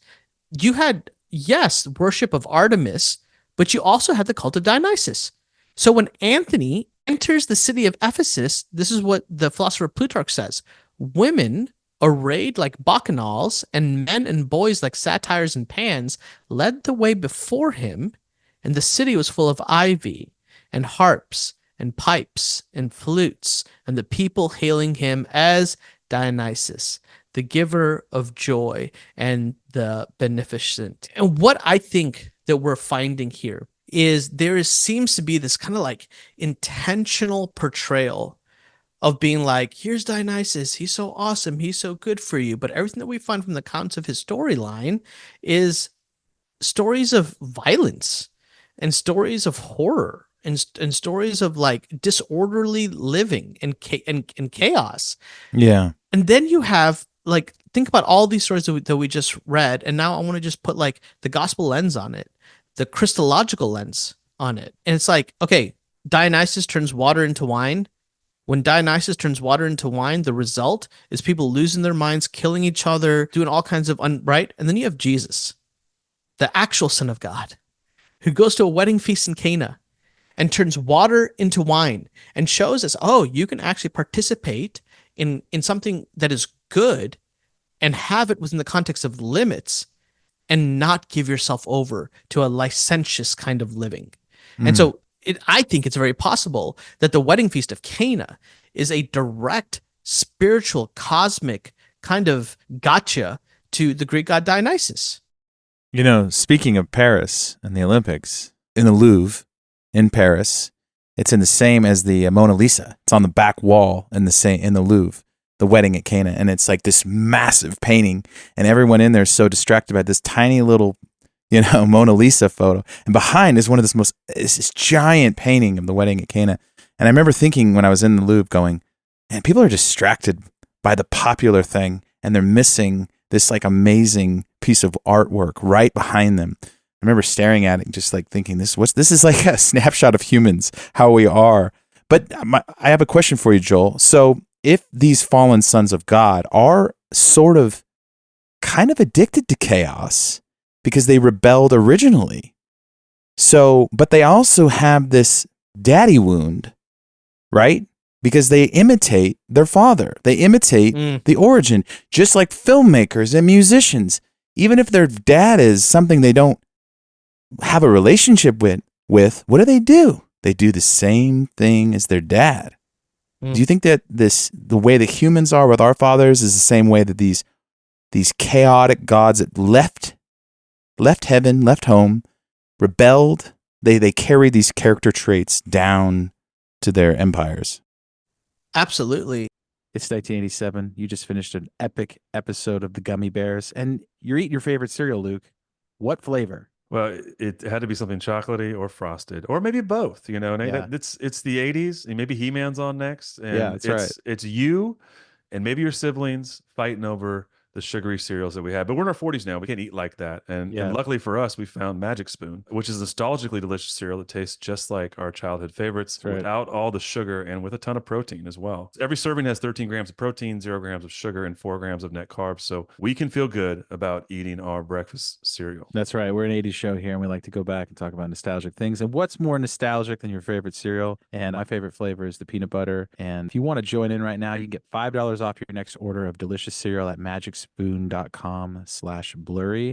you had, yes, worship of Artemis, but you also had the cult of Dionysus. So when Anthony enters the city of Ephesus, this is what the philosopher Plutarch says: women arrayed like bacchanals, and men and boys like satyrs and pans, led the way before him, and the city was full of ivy, and harps, and pipes, and flutes, and the people hailing him as Dionysus, the giver of joy and the beneficent. And what I think that we're finding here is seems to be this kind of like intentional portrayal of being like, here's Dionysus, he's so awesome, he's so good for you. But everything that we find from the accounts of his storyline is stories of violence and stories of horror and stories of like disorderly living and chaos. Yeah. And then you have like, think about all these stories that we just read. And now I want to just put like the gospel lens on it, the Christological lens on it. And it's like, okay, Dionysus turns water into wine. When Dionysus turns water into wine, the result is people losing their minds, killing each other, doing all kinds of right. And then you have Jesus, the actual Son of God, who goes to a wedding feast in Cana and turns water into wine and shows us, oh, you can actually participate in something that is good and have it within the context of limits and not give yourself over to a licentious kind of living. And so I think it's very possible that the wedding feast of Cana is a direct spiritual, cosmic kind of gotcha to the Greek god Dionysus. You know, speaking of Paris and the Olympics, in the Louvre in Paris, it's in the same as the Mona Lisa. It's on the back wall in the Louvre, the wedding at Cana, and it's like this massive painting, and everyone in there is so distracted by this tiny little, you know, Mona Lisa photo, and behind is this giant painting of the wedding at Cana. And I remember thinking when I was in the Louvre, going, man, people are distracted by the popular thing, and they're missing this like amazing piece of artwork right behind them. I remember staring at it and just like thinking, this is like a snapshot of humans, how we are. But I have a question for you, Joel. So if these fallen sons of God are sort of kind of addicted to chaos because they rebelled originally, but they also have this daddy wound, right? Because they imitate their father. They imitate the origin, just like filmmakers and musicians. Even if their dad is something they don't have a relationship with, what do? They do the same thing as their dad. Do you think that the way that humans are with our fathers is the same way that these chaotic gods that left heaven, left home, rebelled, they carry these character traits down to their empires? Absolutely. It's 1987. You just finished an epic episode of the Gummy Bears, and you're eating your favorite cereal, Luke. What flavor? Well, it had to be something chocolatey or frosted, or maybe both. You know, and Yeah. it's the '80s, and maybe He-Man's on next. And Yeah, that's right. It's you and maybe your siblings fighting over the sugary cereals that we had. But we're in our 40s now. We can't eat like that. And luckily for us, we found Magic Spoon, which is a nostalgically delicious cereal that tastes just like our childhood favorites, without all the sugar and with a ton of protein as well. Every serving has 13 grams of protein, 0 grams of sugar, and 4 grams of net carbs. So we can feel good about eating our breakfast cereal. That's right. We're an 80s show here, and we like to go back and talk about nostalgic things. And what's more nostalgic than your favorite cereal? And my favorite flavor is the peanut butter. And if you want to join in right now, you can get $5 off your next order of delicious cereal at magicspoon.com/blurry.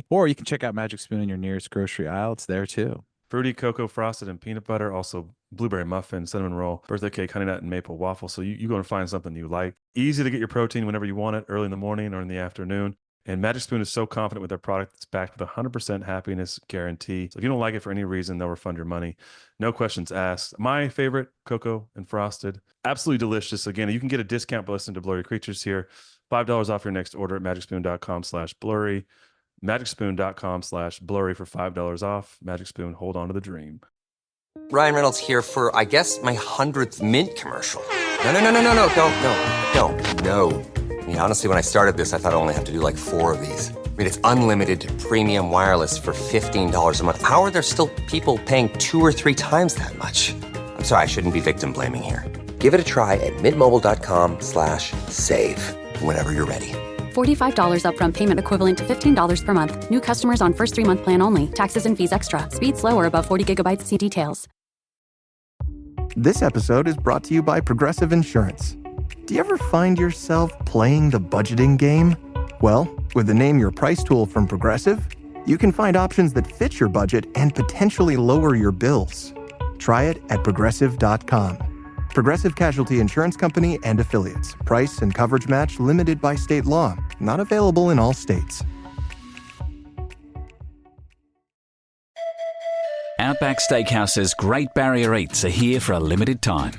Or you can check out Magic Spoon in your nearest grocery aisle. It's there too. Fruity cocoa frosted and peanut butter, also blueberry muffin, cinnamon roll, birthday cake, honey nut, and maple waffle. So you go and find something you like. Easy to get your protein whenever you want it, early in the morning or in the afternoon. And Magic Spoon is so confident with their product, it's backed with a 100% happiness guarantee. So if you don't like it for any reason, they'll refund your money. No questions asked. My favorite, cocoa and frosted. Absolutely delicious. Again, you can get a discount by listening to Blurry Creatures here. $5 off your next order at magicspoon.com/blurry. magicspoon.com/blurry for $5 off. Magic Spoon, hold on to the dream. Ryan Reynolds here for, I guess, my 100th Mint commercial. No, don't. No. I mean, honestly, when I started this, I thought I only have to do like 4 of these. I mean, it's unlimited premium wireless for $15 a month. How are there still people paying 2 or 3 times that much? I'm sorry, I shouldn't be victim blaming here. Give it a try at mintmobile.com/save. Whenever you're ready. $45 upfront payment equivalent to $15 per month. New customers on first 3-month plan only. Taxes and fees extra. Speed slower above 40 gigabytes. See details. This episode is brought to you by Progressive Insurance. Do you ever find yourself playing the budgeting game? Well, with the Name Your Price tool from Progressive, you can find options that fit your budget and potentially lower your bills. Try it at progressive.com. Progressive Casualty Insurance Company and Affiliates. Price and coverage match limited by state law. Not available in all states. Outback Steakhouse's Great Barrier Eats are here for a limited time.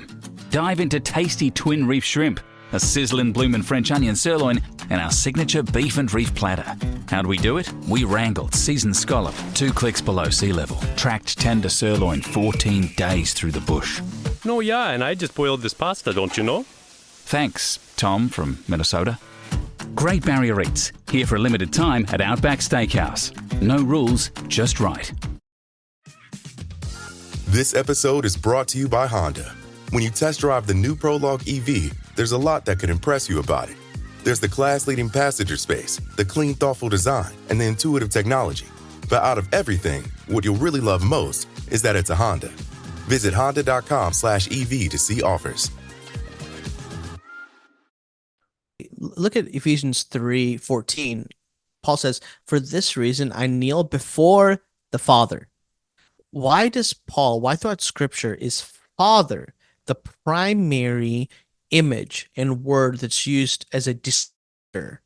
Dive into tasty twin reef shrimp, a sizzling bloomin' French onion sirloin, and our signature beef and reef platter. How'd we do it? We wrangled seasoned scallop 2 clicks below sea level, tracked tender sirloin 14 days through the bush. No, yeah, and I just boiled this pasta, don't you know? Thanks, Tom from Minnesota. Great Barrier Eats, here for a limited time at Outback Steakhouse. No rules, just right. This episode is brought to you by Honda. When you test drive the new Prologue EV, there's a lot that could impress you about it. There's the class-leading passenger space, the clean, thoughtful design, and the intuitive technology. But out of everything, what you'll really love most is that it's a Honda. Visit honda.com/EV to see offers. Look at Ephesians 3:14. Paul says, "For this reason I kneel before the Father." Why throughout Scripture is Father the primary image and word that's used as a descriptor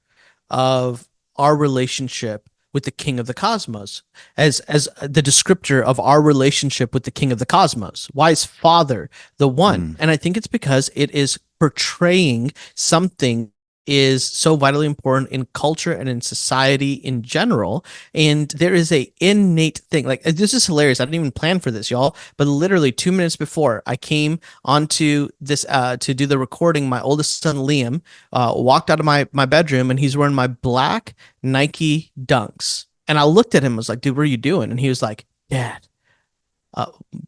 of our relationship with the King of the Cosmos, as the descriptor of our relationship with the King of the Cosmos? Why is Father the one? And I think it's because it is portraying something is so vitally important in culture and in society in general. And there is a innate thing, like, this is hilarious. I didn't even plan for this, y'all, but literally 2 minutes before I came onto this to do the recording, my oldest son Liam walked out of my bedroom, and he's wearing my black Nike Dunks. And I looked at him, I was like, "Dude, what are you doing?" And he was like, "Dad,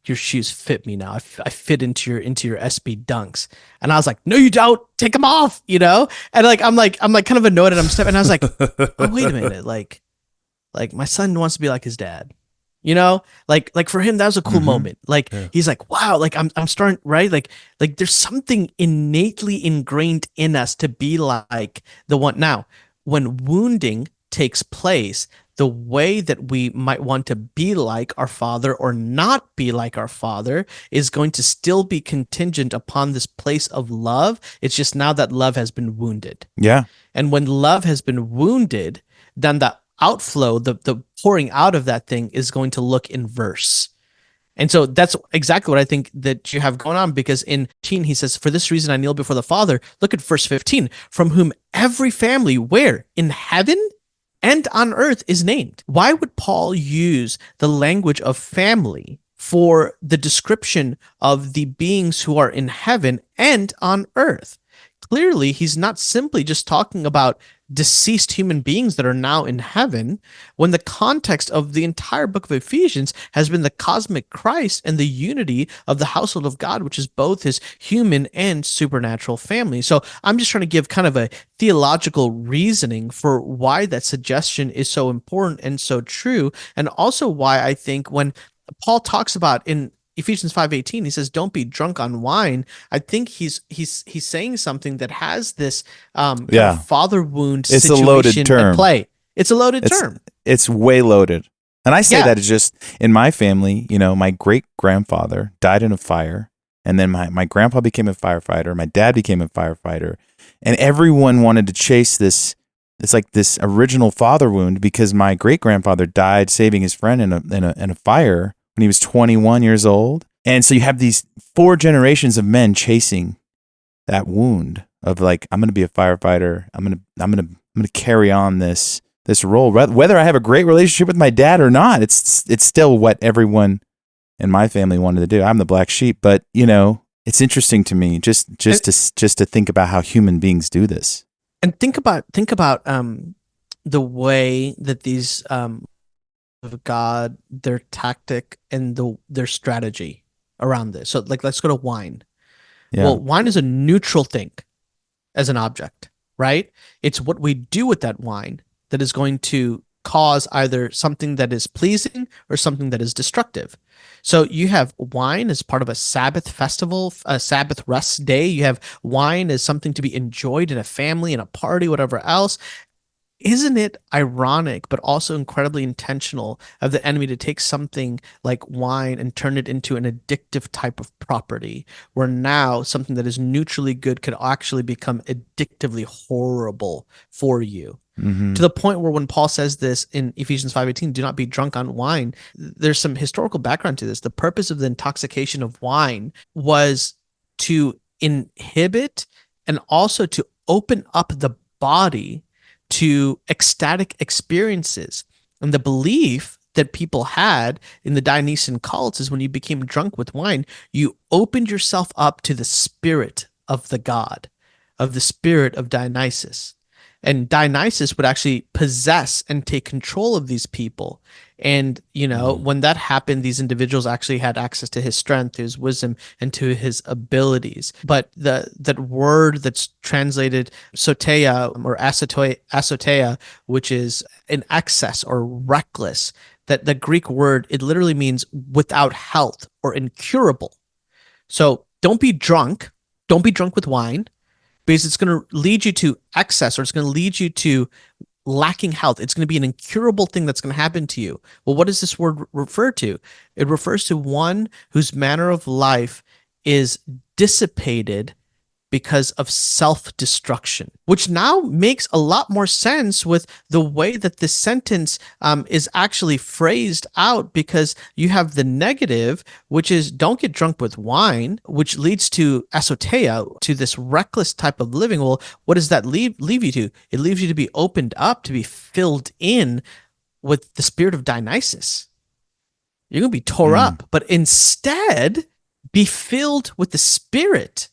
your shoes fit me now. I fit into your SB Dunks." And I was like, "No, you don't. Take them off," you know? And I'm kind of annoyed, and I'm stepping. And I was like, "Oh, wait a minute. Like my son wants to be like his dad." You know? Like for him, that was a cool moment. Like, he's like, "Wow, like I'm starting," right? Like there's something innately ingrained in us to be like the one. Now, when wounding takes place, the way that we might want to be like our Father or not be like our Father is going to still be contingent upon this place of love. It's just now that love has been wounded. Yeah. And when love has been wounded, then the outflow, the pouring out of that thing is going to look inverse. And so that's exactly what I think that you have going on, because in 15, he says, "For this reason I kneel before the Father." Look at verse 15, "From whom every family, where? In heaven and on earth is named." Why would Paul use the language of family for the description of the beings who are in heaven and on earth? Clearly, he's not simply just talking about deceased human beings that are now in heaven, when the context of the entire book of Ephesians has been the cosmic Christ and the unity of the household of God, which is both his human and supernatural family. So I'm just trying to give kind of a theological reasoning for why that suggestion is so important and so true, and also why I think when Paul talks about in Ephesians 5:18, he says, "Don't be drunk on wine." I think he's saying something that has this kind of father wound it's situation a loaded term. at play. It's a loaded term. It's way loaded. And I say that it's just in my family, you know, my great grandfather died in a fire, and then my grandpa became a firefighter, my dad became a firefighter, and everyone wanted to chase this. It's like this original father wound, because my great grandfather died saving his friend in a fire when he was 21 years old. And so you have these 4 generations of men chasing that wound of like, I'm going to be a firefighter. I'm going to carry on this role. Whether I have a great relationship with my dad or not, it's still what everyone in my family wanted to do. I'm the black sheep, but you know, it's interesting to me just to think about how human beings do this. And think about the way that these of God, their tactic and their strategy around this. So like, let's go to wine. Yeah. Well, wine is a neutral thing as an object, right? It's what we do with that wine that is going to cause either something that is pleasing or something that is destructive. So you have wine as part of a Sabbath festival, a Sabbath rest day. You have wine as something to be enjoyed in a family, in a party, whatever else. Isn't it ironic, but also incredibly intentional of the enemy to take something like wine and turn it into an addictive type of property, where now something that is neutrally good could actually become addictively horrible for you? To the point where when Paul says this in Ephesians 5:18, do not be drunk on wine, there's some historical background to this. The purpose of the intoxication of wine was to inhibit and also to open up the body to ecstatic experiences. And the belief that people had in the Dionysian cults is when you became drunk with wine, you opened yourself up to the spirit of the god, of the spirit of Dionysus. And Dionysus would actually possess and take control of these people. And, when that happened, these individuals actually had access to his strength, to his wisdom, and to his abilities. But that word that's translated soteia or asoteia, which is an excess or reckless, that the Greek word, it literally means without health or incurable. So don't be drunk. Don't be drunk with wine, because it's going to lead you to excess, or it's going to lead you to lacking health. It's going to be an incurable thing that's going to happen to you. Well, what does this word refer to? It refers to one whose manner of life is dissipated because of self-destruction, which now makes a lot more sense with the way that this sentence is actually phrased out, because you have the negative, which is don't get drunk with wine, which leads to asoteia, to this reckless type of living. Well, what does that leave you to? It leaves you to be opened up, to be filled in with the spirit of Dionysus. You're going to be tore up, but instead be filled with the Spirit,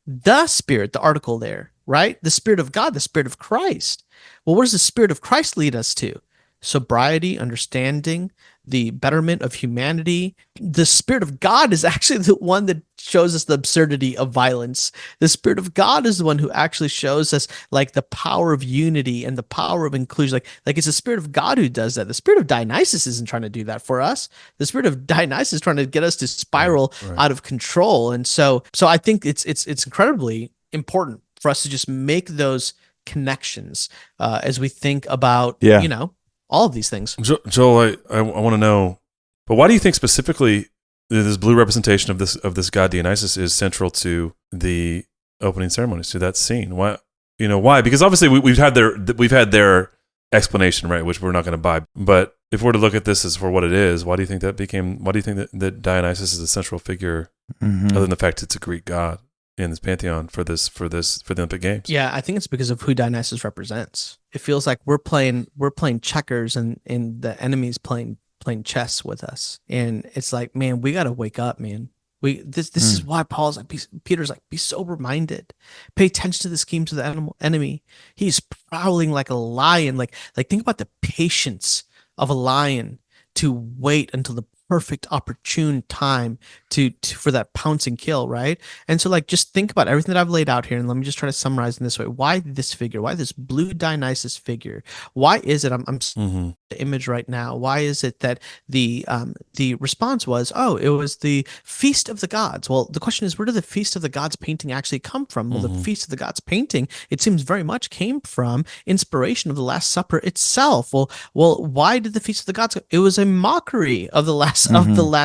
the article there, right? The Spirit of God, the Spirit of Christ. Well, what does the Spirit of Christ lead us to? Sobriety, understanding, the betterment of humanity. The Spirit of God is actually the one that shows us the absurdity of violence. The Spirit of God is the one who actually shows us like the power of unity and the power of inclusion. Like it's the Spirit of God who does that. The Spirit of Dionysus isn't trying to do that for us. The Spirit of Dionysus is trying to get us to spiral out of control. And so I think it's incredibly important for us to just make those connections as we think about, all of these things. Joel, I want to know, but why do you think specifically this blue representation of this god Dionysus is central to the opening ceremonies, to that scene? Why? Because obviously we've had their explanation, right, which we're not going to buy. But if we're to look at this as for what it is, why do you think that Dionysus is a central figure, other than the fact it's a Greek god in this pantheon for the Olympic Games? Yeah, I think it's because of who Dionysus represents. It feels like we're playing checkers and the enemy's playing chess with us. And it's like, man, we got to wake up, man. This is why Paul's like, Peter's like, be sober minded, pay attention to the schemes of the enemy. He's prowling like a lion. Like think about the patience of a lion to wait until the perfect opportune time for that pounce and kill, right? And so just think about everything that I've laid out here, and let me just try to summarize in this way. Why this figure? Why this blue Dionysus figure? Why is it I'm the image right now? Why is it that the response was, oh, it was the Feast of the Gods? Well, the question is, where did the Feast of the Gods painting actually come from? Well, the Feast of the Gods painting, it seems very much came from inspiration of the Last Supper itself. Well, why did the Feast of the Gods? It was a mockery of the Last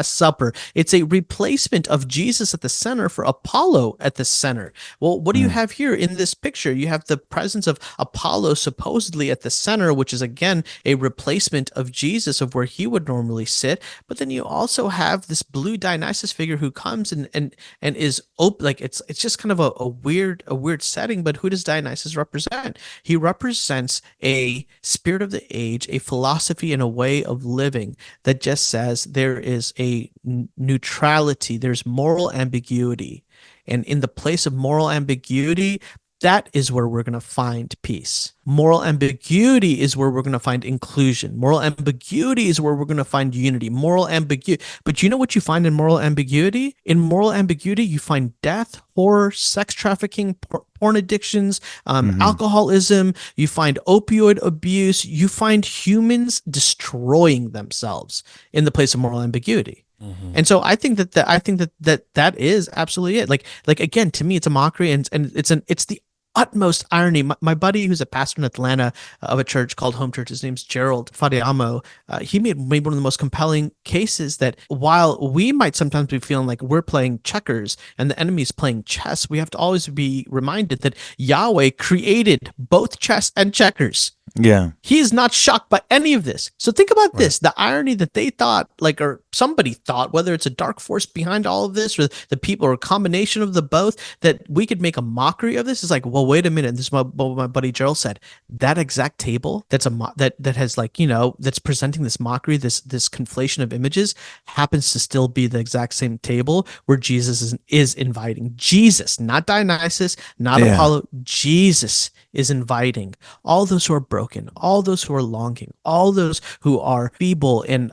Supper. It's a replacement of Jesus at the center for Apollo at the center. Well, what do you have here in this picture? You have the presence of Apollo supposedly at the center, which is again a replacement of Jesus, of where he would normally sit. But then you also have this blue Dionysus figure who comes and is open. Like it's just kind of a weird setting. But who does Dionysus represent? He represents a spirit of the age, a philosophy and a way of living that just says there is a neutrality, there's moral ambiguity. And in the place of moral ambiguity, that is where we're going to find peace. Moral ambiguity is where we're going to find inclusion. Moral ambiguity is where we're going to find unity. Moral ambiguity. But you know what you find in moral ambiguity? In moral ambiguity, you find death, horror, sex trafficking, porn addictions, alcoholism. You find opioid abuse. You find humans destroying themselves in the place of moral ambiguity. And so I think that is absolutely it. Like again, to me, it's a mockery, and it's the utmost irony. My buddy, who's a pastor in Atlanta of a church called Home Church, his name's Gerald Fadiamo. He made one of the most compelling cases that while we might sometimes be feeling like we're playing checkers and the enemy's playing chess, we have to always be reminded that Yahweh created both chess and checkers. Yeah. He is not shocked by any of this. So think about this, the irony that they thought, like, or somebody thought, whether it's a dark force behind all of this or the people or a combination of the both, that we could make a mockery of this. Is like, well, wait a minute. This is what my buddy Gerald said. That exact table that's that has, like, you know, that's presenting this mockery, this conflation of images, happens to still be the exact same table where Jesus is inviting. Jesus, not Dionysus, not Apollo. Jesus is inviting all those who are broken, all those who are longing, all those who are feeble and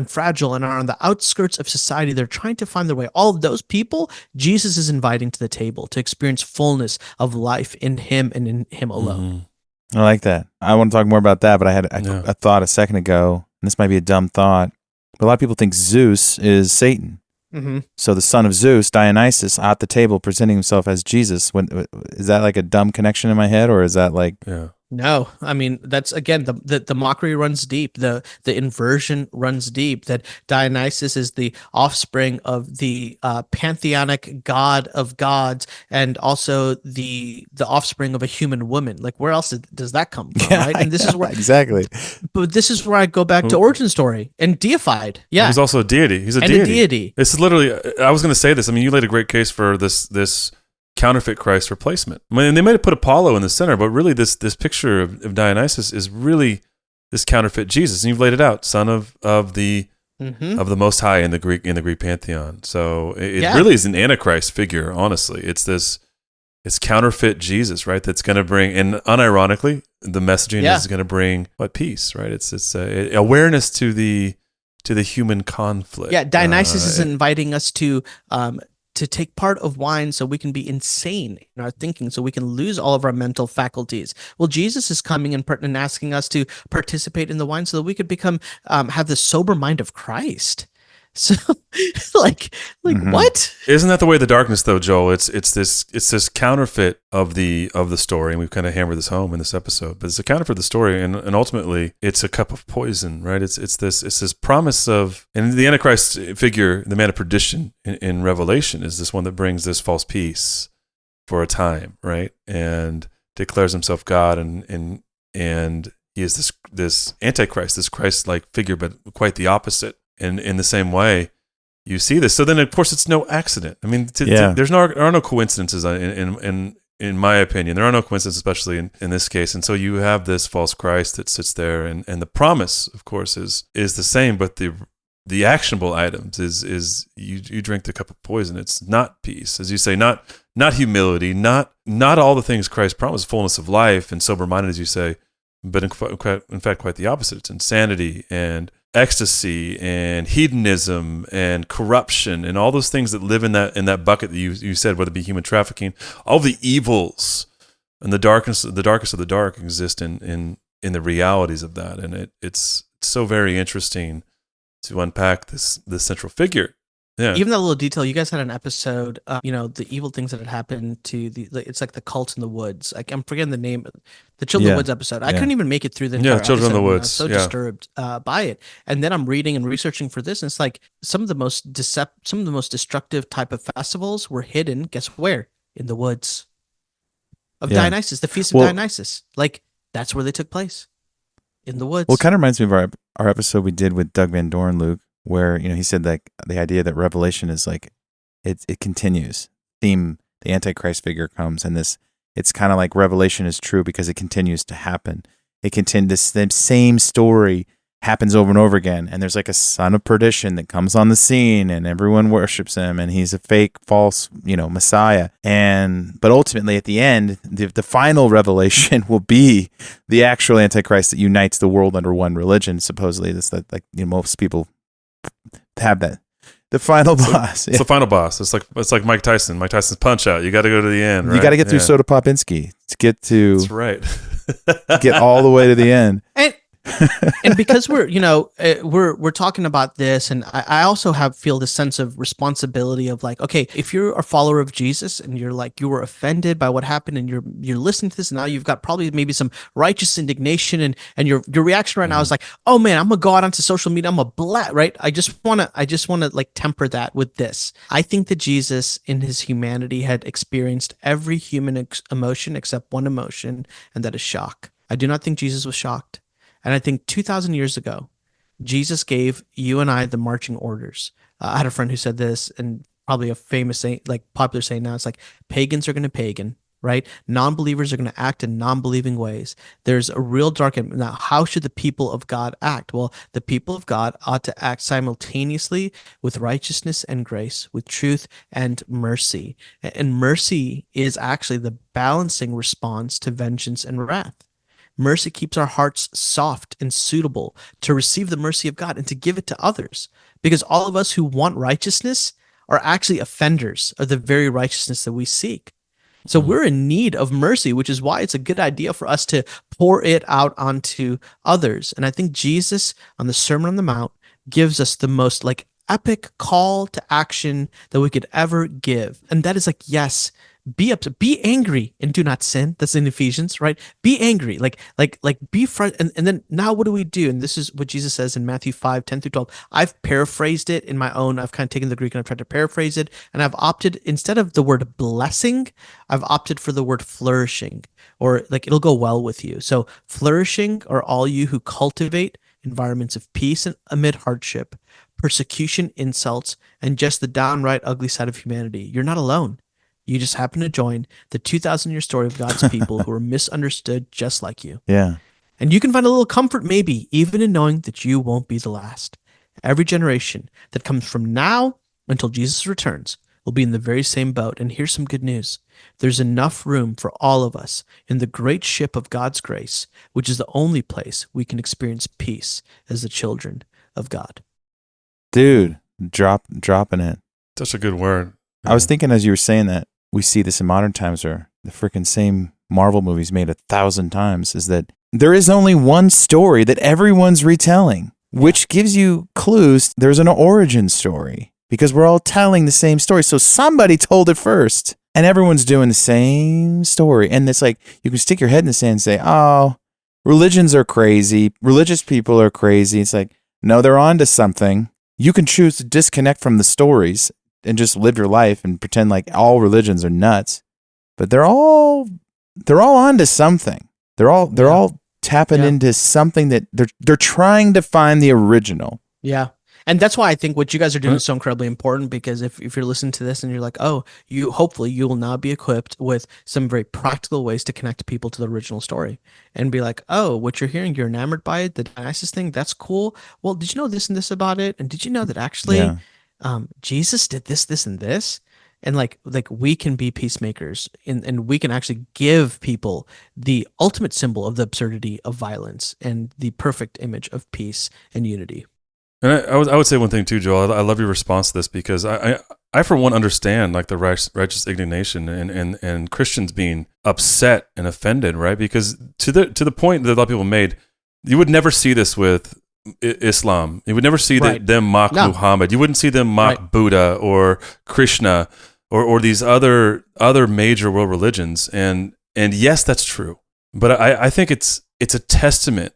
fragile and are on the outskirts of society. They're trying to find their way. All of those people, Jesus is inviting to the table to experience fullness of life in him and in him alone. I like that. I want to talk more about that, but I had a thought a second ago, and this might be a dumb thought, but a lot of people think Zeus is Satan. So the son of Zeus, Dionysus, at the table presenting himself as Jesus. Is that like a dumb connection in my head, or is that like... No, I mean, that's, again, the mockery runs deep. The inversion runs deep, that Dionysus is the offspring of the pantheonic god of gods, and also the offspring of a human woman. Like, where else does that come from, right? And this is where... Exactly. But this is where I go back to origin story and deified. Yeah. He's also a deity. He's a deity. It's literally, I was going to say this. I mean, you laid a great case for this counterfeit Christ replacement. I mean, they might have put Apollo in the center, but really this picture of Dionysus is really this counterfeit Jesus, and you've laid it out, son of the Most High in the Greek pantheon. So it really is an Antichrist figure. Honestly, it's counterfeit Jesus, right? That's going to bring, and unironically, the messaging is going to bring what? Peace, right? It's awareness to the human conflict. Yeah, Dionysus is inviting us to take part of wine so we can be insane in our thinking, so we can lose all of our mental faculties. Well, Jesus is coming and asking us to participate in the wine so that we could become, have the sober mind of Christ. So, like what? Isn't that the way of the darkness, though, Joel? It's this counterfeit of the story, and we've kind of hammered this home in this episode. But it's a counterfeit of the story, and ultimately, it's a cup of poison, right? It's this promise of, and the Antichrist figure, the man of perdition in Revelation, is this one that brings this false peace for a time, right? And declares himself God, and he is this Antichrist, this Christ-like figure, but quite the opposite. And in the same way, you see this. So then, of course, it's no accident. I mean, there are no coincidences in my opinion. There are no coincidences, especially in this case. And so you have this false Christ that sits there, and the promise, of course, is the same, but the actionable items is you drink the cup of poison. It's not peace, as you say, not humility, not all the things Christ promised, fullness of life and sober-minded, as you say, but in fact, quite the opposite. It's insanity and ecstasy and hedonism and corruption and all those things that live in that bucket that you said, whether it be human trafficking, all the evils and the darkest of the dark exist in the realities of that. And it's so very interesting to unpack this central figure. Yeah. Even that little detail, you guys had an episode, the evil things that had happened to it's like the cult in the woods. I'm forgetting the name, the Children of the Woods episode. I couldn't even make it through the entire Children of the Woods. I was so disturbed by it. And then I'm reading and researching for this, and it's like some of the most destructive type of festivals were hidden, guess where? In the woods of Dionysus, the Feast of Dionysus. Like, that's where they took place, in the woods. Well, it kind of reminds me of our episode we did with Doug Van Doren, Luke, where he said that the idea that Revelation is like it continues. The Antichrist figure comes, and it's kind of like Revelation is true because it continues to happen. The same story happens over and over again. And there's like a son of perdition that comes on the scene and everyone worships him and he's a fake, false, Messiah. But ultimately at the end, the final revelation will be the actual Antichrist that unites the world under one religion. Supposedly that's most people have that. The final boss. It's the final boss. It's like Mike Tyson. Mike Tyson's Punch Out. You got to go to the end, right? You got to get through Soda Popinski to get to. That's right. Get all the way to the end. And because we're talking about this, and I also feel this sense of responsibility of like, okay, if you're a follower of Jesus and you're like, you were offended by what happened and you're listening to this, and now you've got probably maybe some righteous indignation and your reaction right now is like, oh man, I'm gonna go out onto social media, I'm a right? I just wanna like temper that with this. I think that Jesus in his humanity had experienced every human emotion except one emotion, and that is shock. I do not think Jesus was shocked. And I think 2,000 years ago, Jesus gave you and I the marching orders. I had a friend who said this, and probably a famous saying, like popular saying now, it's like pagans are going to pagan, right? Non-believers are going to act in non-believing ways. There's a real dark end. Now, how should the people of God act? Well, the people of God ought to act simultaneously with righteousness and grace, with truth and mercy. And mercy is actually the balancing response to vengeance and wrath. Mercy keeps our hearts soft and suitable to receive the mercy of God and to give it to others. Because all of us who want righteousness are actually offenders of the very righteousness that we seek. So we're in need of mercy, which is why it's a good idea for us to pour it out onto others. And I think Jesus on the Sermon on the Mount gives us the most like epic call to action that we could ever give. And that is like, yes, be upset, be angry and do not sin. That's in Ephesians, right? Be angry, like be and then now what do we do? And this is what Jesus says in Matthew 5:10-12. I've paraphrased it in my own. I've kind of taken the Greek and I've tried to paraphrase it. And I've opted, instead of the word blessing, I've opted for the word flourishing, or like it'll go well with you. So flourishing are all you who cultivate environments of peace and amid hardship, persecution, insults, and just the downright ugly side of humanity. You're not alone. You just happen to join the 2,000-year story of God's people who are misunderstood just like you. Yeah. And you can find a little comfort maybe even in knowing that you won't be the last. Every generation that comes from now until Jesus returns will be in the very same boat. And here's some good news. There's enough room for all of us in the great ship of God's grace, which is the only place we can experience peace as the children of God. Dude, dropping it. Such a good word. I was thinking as you were saying that, we see this in modern times, or the freaking same Marvel movies made 1,000 times, is that there is only one story that everyone's retelling, which gives you clues. There's an origin story because we're all telling the same story. So somebody told it first and everyone's doing the same story. And it's like, you can stick your head in the sand and say, oh, religions are crazy. Religious people are crazy. It's like, no, they're onto something. You can choose to disconnect from the stories and just live your life and pretend like all religions are nuts, but they're all onto something. They're all tapping into something that they're trying to find the original. Yeah. And that's why I think what you guys are doing is so incredibly important, because if you're listening to this and you're like, oh, hopefully you will now be equipped with some very practical ways to connect people to the original story and be like, oh, what you're hearing, you're enamored by it, the Dionysus thing, that's cool. Well, did you know this and this about it? And did you know that actually Jesus did this, this, and this? And like we can be peacemakers and we can actually give people the ultimate symbol of the absurdity of violence and the perfect image of peace and unity. And I would say one thing too, Joel. I love your response to this, because I for one understand like the righteous indignation and Christians being upset and offended, right? Because to the point that a lot of people made, you would never see this with Islam. You would never see them mock Muhammad. You wouldn't see them mock Buddha or Krishna or these other major world religions. And yes, that's true. But I think it's a testament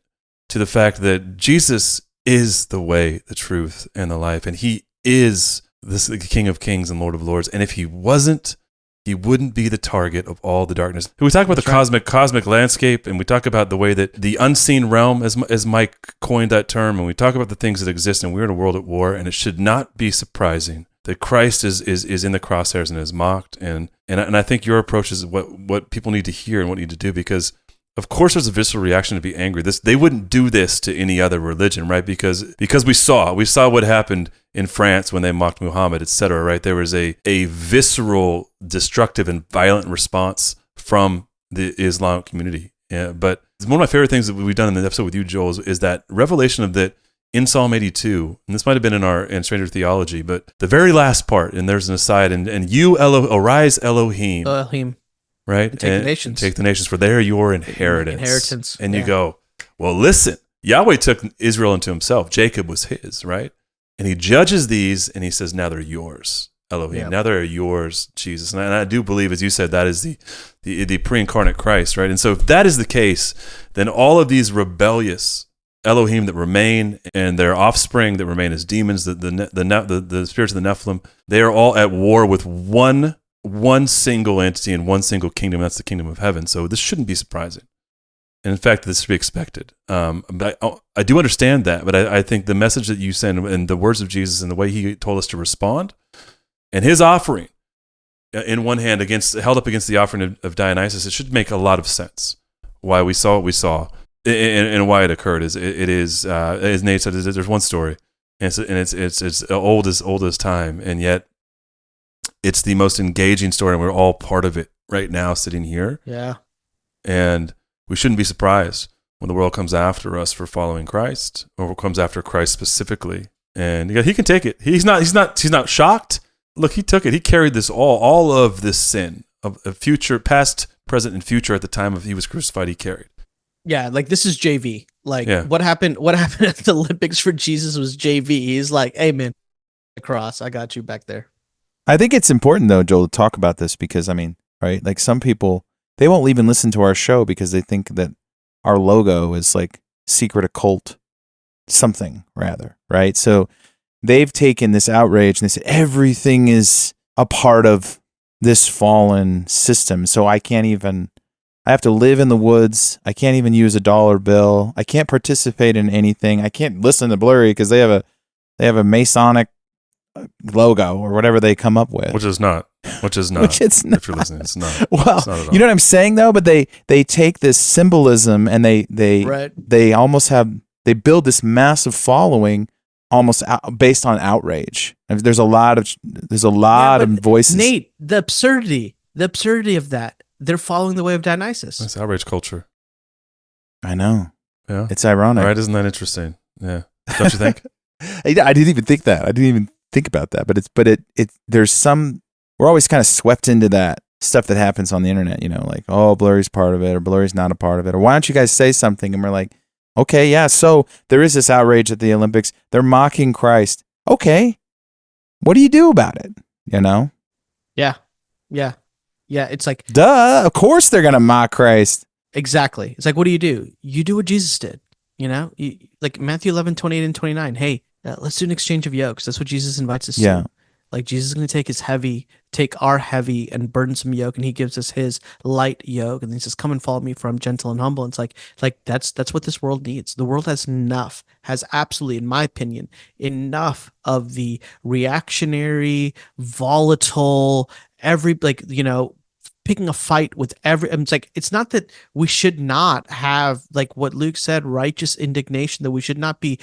to the fact that Jesus is the way, the truth, and the life, and he is the King of Kings and Lord of Lords. And if he wasn't, he wouldn't be the target of all the darkness. We talk about the cosmic landscape, and we talk about the way that the unseen realm, as Mike coined that term, and we talk about the things that exist, and we're in a world at war, and it should not be surprising that Christ is in the crosshairs and is mocked. And I think your approach is what people need to hear and what need to do, because of course there's a visceral reaction to be angry. They wouldn't do this to any other religion, right? Because we saw what happened in France when they mocked Muhammad, etc. Right? There was a visceral, destructive, and violent response from the Islamic community. Yeah, but one of my favorite things that we've done in the episode with you, Joel, is that revelation of that in Psalm 82, and this might have been in Stranger Theology, but the very last part, and there's an aside, and you, arise Elohim. Elohim. Right? And take the nations. Take the nations, for they are your inheritance. And you yeah. go, well, listen, Yahweh took Israel into himself. Jacob was his, right? And he judges these, and he says, now they're yours, Elohim. Yep. Now they're yours, Jesus. And I do believe, as you said, that is the pre-incarnate Christ, right? And so if that is the case, then all of these rebellious Elohim that remain and their offspring that remain as demons, the spirits of the Nephilim, they are all at war with one single entity and one single kingdom. That's the kingdom of heaven. So this shouldn't be surprising. And in fact, this should be expected. But I do understand that, but I think the message that you send and the words of Jesus and the way he told us to respond and his offering in one hand held up against the offering of Dionysus, it should make a lot of sense why we saw what we saw and why it occurred. As Nate said, there's one story and it's old as time. And yet, it's the most engaging story, and we're all part of it right now, sitting here. Yeah. And we shouldn't be surprised when the world comes after us for following Christ, or comes after Christ specifically. And he can take it. He's not shocked. Look, he took it. He carried this all of this sin of future, past, present, and future at the time of he was crucified. He carried. Yeah, like this is JV. Like what happened at the Olympics for Jesus was JV. He's like, hey man, the cross, I got you back there. I think it's important, though, Joel, to talk about this because, I mean, right, like some people, they won't even listen to our show because they think that our logo is like secret occult something, rather, right? So they've taken this outrage and they said everything is a part of this fallen system. So I have to live in the woods. I can't even use a dollar bill. I can't participate in anything. I can't listen to Blurry because they have a Masonic logo or whatever they come up with, which it's not. If you're listening, it's not. Well, it's not at all. You know what I'm saying though. But they take this symbolism and they almost build this massive following almost based on outrage. There's a lot of voices. Nate, the absurdity of that. They're following the way of Dionysus. It's outrage culture. I know. Yeah, it's ironic. Right? Isn't that interesting? Yeah, don't you think? I didn't even think that. I didn't even think about that, but we're always kind of swept into that stuff that happens on the internet, you know, like, oh, Blurry's part of it or Blurry's not a part of it, or why don't you guys say something? And we're like, okay, yeah, so there is this outrage at the Olympics. They're mocking Christ. Okay, what do you do about it? You know? Yeah. It's like, duh, of course they're gonna mock Christ. Exactly. It's like, what do? You do what Jesus did. You know, like Matthew 11:28 and 29. Hey, let's do an exchange of yokes. That's what Jesus invites us to. Like Jesus is going to take our heavy and burdensome yoke, and he gives us his light yoke. And he says, come and follow me, for I'm gentle and humble. And it's like that's what this world needs. The world has absolutely, in my opinion, enough of the reactionary, volatile, picking a fight with it's like, it's not that we should not have, like what Luke said, righteous indignation, that we should not be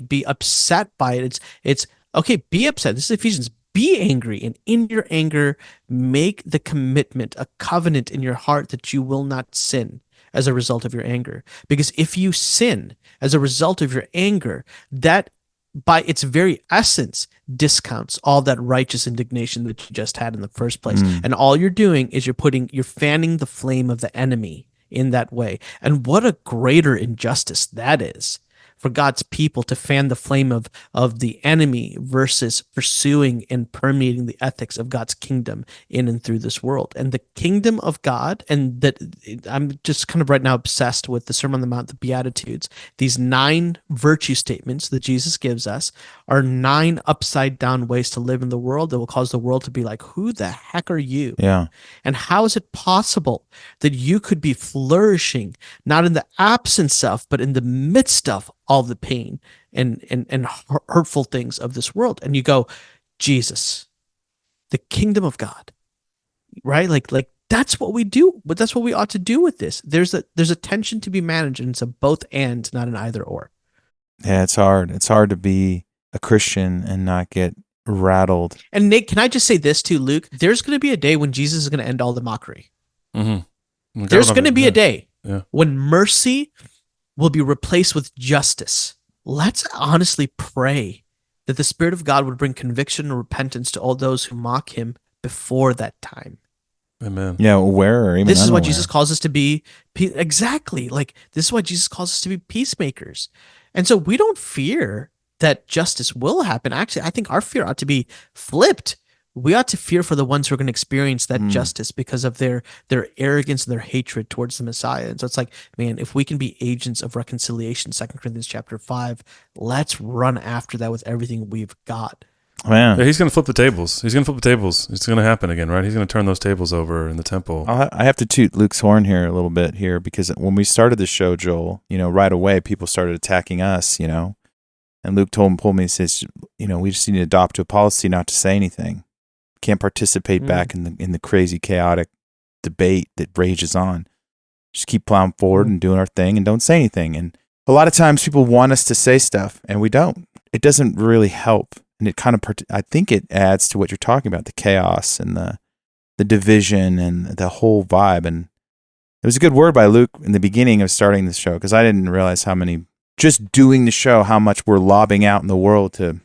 be upset by it. It's okay, be upset. This is Ephesians. Be angry, and in your anger, make the commitment, a covenant in your heart that you will not sin as a result of your anger. Because if you sin as a result of your anger, that by its very essence discounts all that righteous indignation that you just had in the first place. And all you're doing is you're fanning the flame of the enemy in that way. And what a greater injustice that is, for God's people to fan the flame of the enemy versus pursuing and permeating the ethics of God's kingdom in and through this world. And the kingdom of God, and that I'm just kind of right now obsessed with the Sermon on the Mount, the Beatitudes. These 9 virtue statements that Jesus gives us are 9 upside down ways to live in the world that will cause the world to be like, who the heck are you? Yeah. And how is it possible that you could be flourishing, not in the absence of, but in the midst of all the pain and hurtful things of this world? And you go, Jesus, the kingdom of God, right? Like that's what we do. But that's what we ought to do with this. There's a tension to be managed, and it's a both and, not an either or. Yeah, it's hard. It's hard to be a Christian and not get rattled. And Nate, can I just say this too, Luke? There's going to be a day when Jesus is going to end all the mockery. Mm-hmm. There's going to be a day Yeah. when mercy will be replaced with justice. Let's honestly pray that the Spirit of God would bring conviction and repentance to all those who mock him before that time. Amen. Yeah, aware or even This is why unaware. Jesus calls us to be exactly like this is why Jesus calls us to be peacemakers. And so we don't fear that justice will happen. Actually, I think our fear ought to be flipped. We ought to fear for the ones who are going to experience that justice because of their arrogance and their hatred towards the Messiah. And so it's like, man, if we can be agents of reconciliation, 2 Corinthians chapter 5, let's run after that with everything we've got. Man. Yeah, he's going to flip the tables. He's going to flip the tables. It's going to happen again, right? He's going to turn those tables over in the temple. I have to toot Luke's horn here a little bit here, because when we started the show, Joel, right away people started attacking us, and Luke told me, he says, we just need to adopt a policy not to say anything. Can't participate back in the crazy, chaotic debate that rages on. Just keep plowing forward and doing our thing and don't say anything. And a lot of times people want us to say stuff and we don't. It doesn't really help. And it kind of, I think it adds to what you're talking about, the chaos and the division and the whole vibe. And it was a good word by Luke in the beginning of starting the show, because I didn't realize just doing the show, how much we're lobbing out in the world to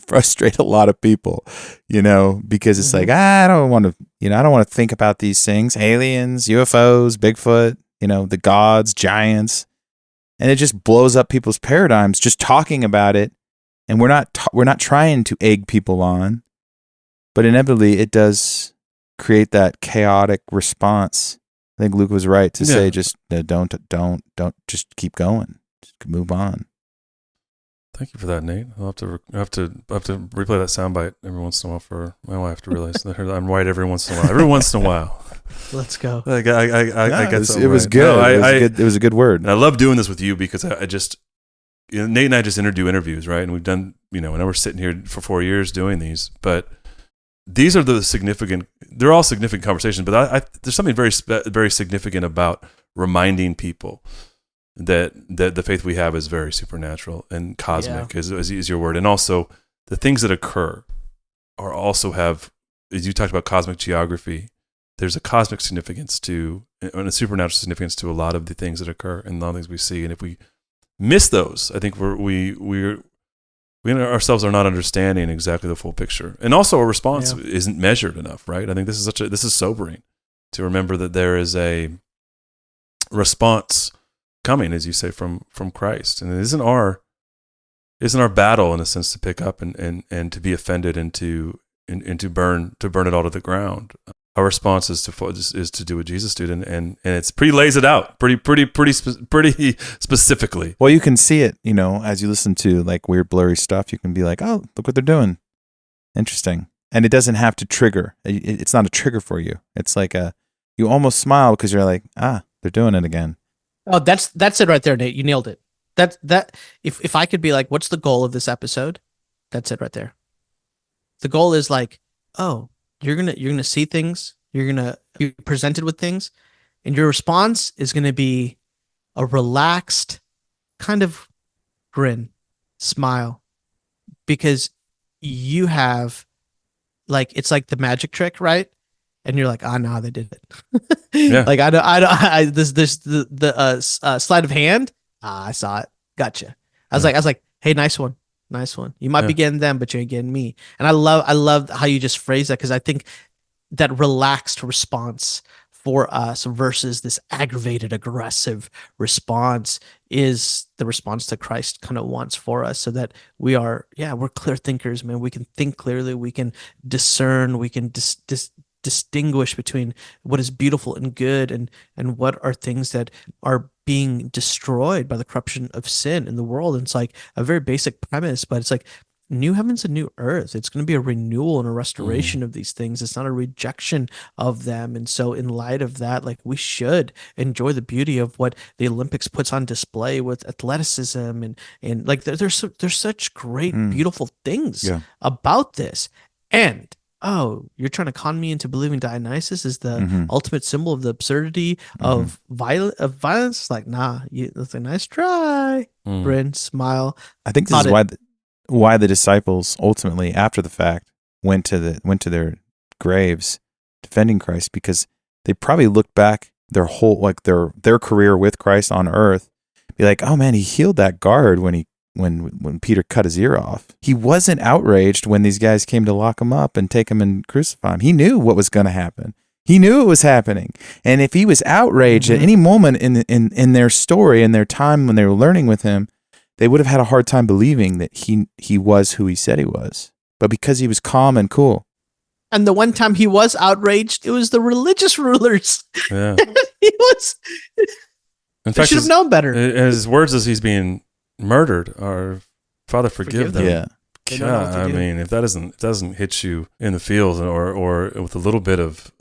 frustrate a lot of people, because it's like, I don't want to think about these things, aliens, UFOs, Bigfoot, the gods, giants. And it just blows up people's paradigms just talking about it. And we're not trying to egg people on, but inevitably it does create that chaotic response. I think Luke was right to say, just don't, just keep going, just move on. Thank you for that, Nate. I'll have to replay that soundbite every once in a while for my wife to realize that I'm right every once in a while. Every once in a while. Let's go. I get it was good. It was a good word. And I love doing this with you because I just, Nate and I just do interviews, right? And we've done, and we're sitting here for 4 years doing these, but these are they're all significant conversations, but there's something very, very significant about reminding people that the faith we have is very supernatural and cosmic, is your word. And also the things that occur are also have, as you talked about cosmic geography, there's a cosmic significance and a supernatural significance to a lot of the things that occur and a lot of things we see. And if we miss those, I think we ourselves are not understanding exactly the full picture. And also our response isn't measured enough, right? I think this is sobering to remember that there is a response coming, as you say, from Christ. And it isn't our battle, in a sense, to pick up and to be offended and to burn it all to the ground. Our response is to do what Jesus did, and it's lays it out pretty specifically. Well, you can see it, as you listen to like weird blurry stuff. You can be like, oh, look what they're doing, interesting. And it doesn't have to trigger. It's not a trigger for you. It's like you almost smile because you're like, they're doing it again. Oh, that's it right there, Nate. You nailed it. That if I could be like, what's the goal of this episode? That's it right there. The goal is like, oh, you're gonna see things, you're gonna be presented with things, and your response is gonna be a relaxed kind of grin, smile, because you have it's like the magic trick, right? And you're like, no, they did it. Yeah. Like the sleight of hand. I saw it. Gotcha. I was like, hey, nice one. You might be getting them, but you ain't getting me. And I love how you just phrase that, because I think that relaxed response for us versus this aggravated, aggressive response is the response that Christ kind of wants for us, so that we're clear thinkers, man. We can think clearly. We can discern. We can distinguish between what is beautiful and good and what are things that are being destroyed by the corruption of sin in the world. And it's like a very basic premise, but it's like new heavens and new earth. It's going to be a renewal and a restoration of these things. It's not a rejection of them. And so in light of that, we should enjoy the beauty of what the Olympics puts on display with athleticism and there's such great, beautiful things about this. And oh, you're trying to con me into believing Dionysus is the Mhm. ultimate symbol of the absurdity of violence. Like, nah, that's a nice try. Grin, smile. I think this Thought is it- why the disciples ultimately, after the fact, went to their graves defending Christ, because they probably looked back their whole, like their career with Christ on earth, be like, oh man, he healed that guard when Peter cut his ear off. He wasn't outraged when these guys came to lock him up and take him and crucify him. He knew what was going to happen. He knew it was happening. And if he was outraged at any moment in their story, in their time when they were learning with him, they would have had a hard time believing that he was who he said he was. But because he was calm and cool. And the one time he was outraged, it was the religious rulers. Yeah. He was. In They fact, should have known better. His words as he's being murdered are, Father, forgive them. Yeah. God, I mean, if that doesn't hit you in the feels or with a little bit of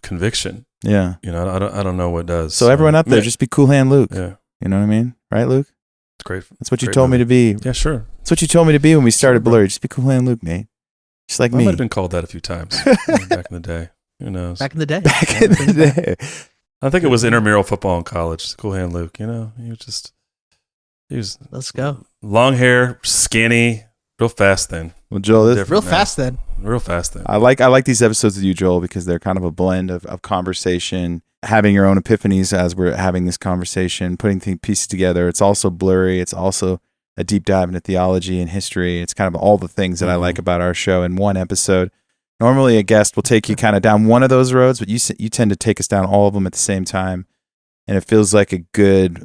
conviction, Yeah. you know, I don't know what does. So everyone out there, just be Cool Hand Luke. Yeah. You know what I mean? Right, Luke? It's great. That's what you Great told me to movie. be. Yeah, sure. That's what you told me to be when we started Blurry. Just be Cool Hand Luke, Nate. Just like I me. might have been called that a few times back in the day. Who knows? Back in the day. Back in the day. I think it was intramural football in college. Cool Hand Luke, you know, he was Let's go. long hair, skinny, real fast then. Well, Joel, Real fast then. Real fast then. I like these episodes with you, Joel, because they're kind of a blend of conversation, having your own epiphanies as we're having this conversation, putting pieces together. It's also blurry. It's also a deep dive into theology and history. It's kind of all the things that I like about our show in one episode. Normally, a guest will take you kind of down one of those roads, but you tend to take us down all of them at the same time, and it feels like a good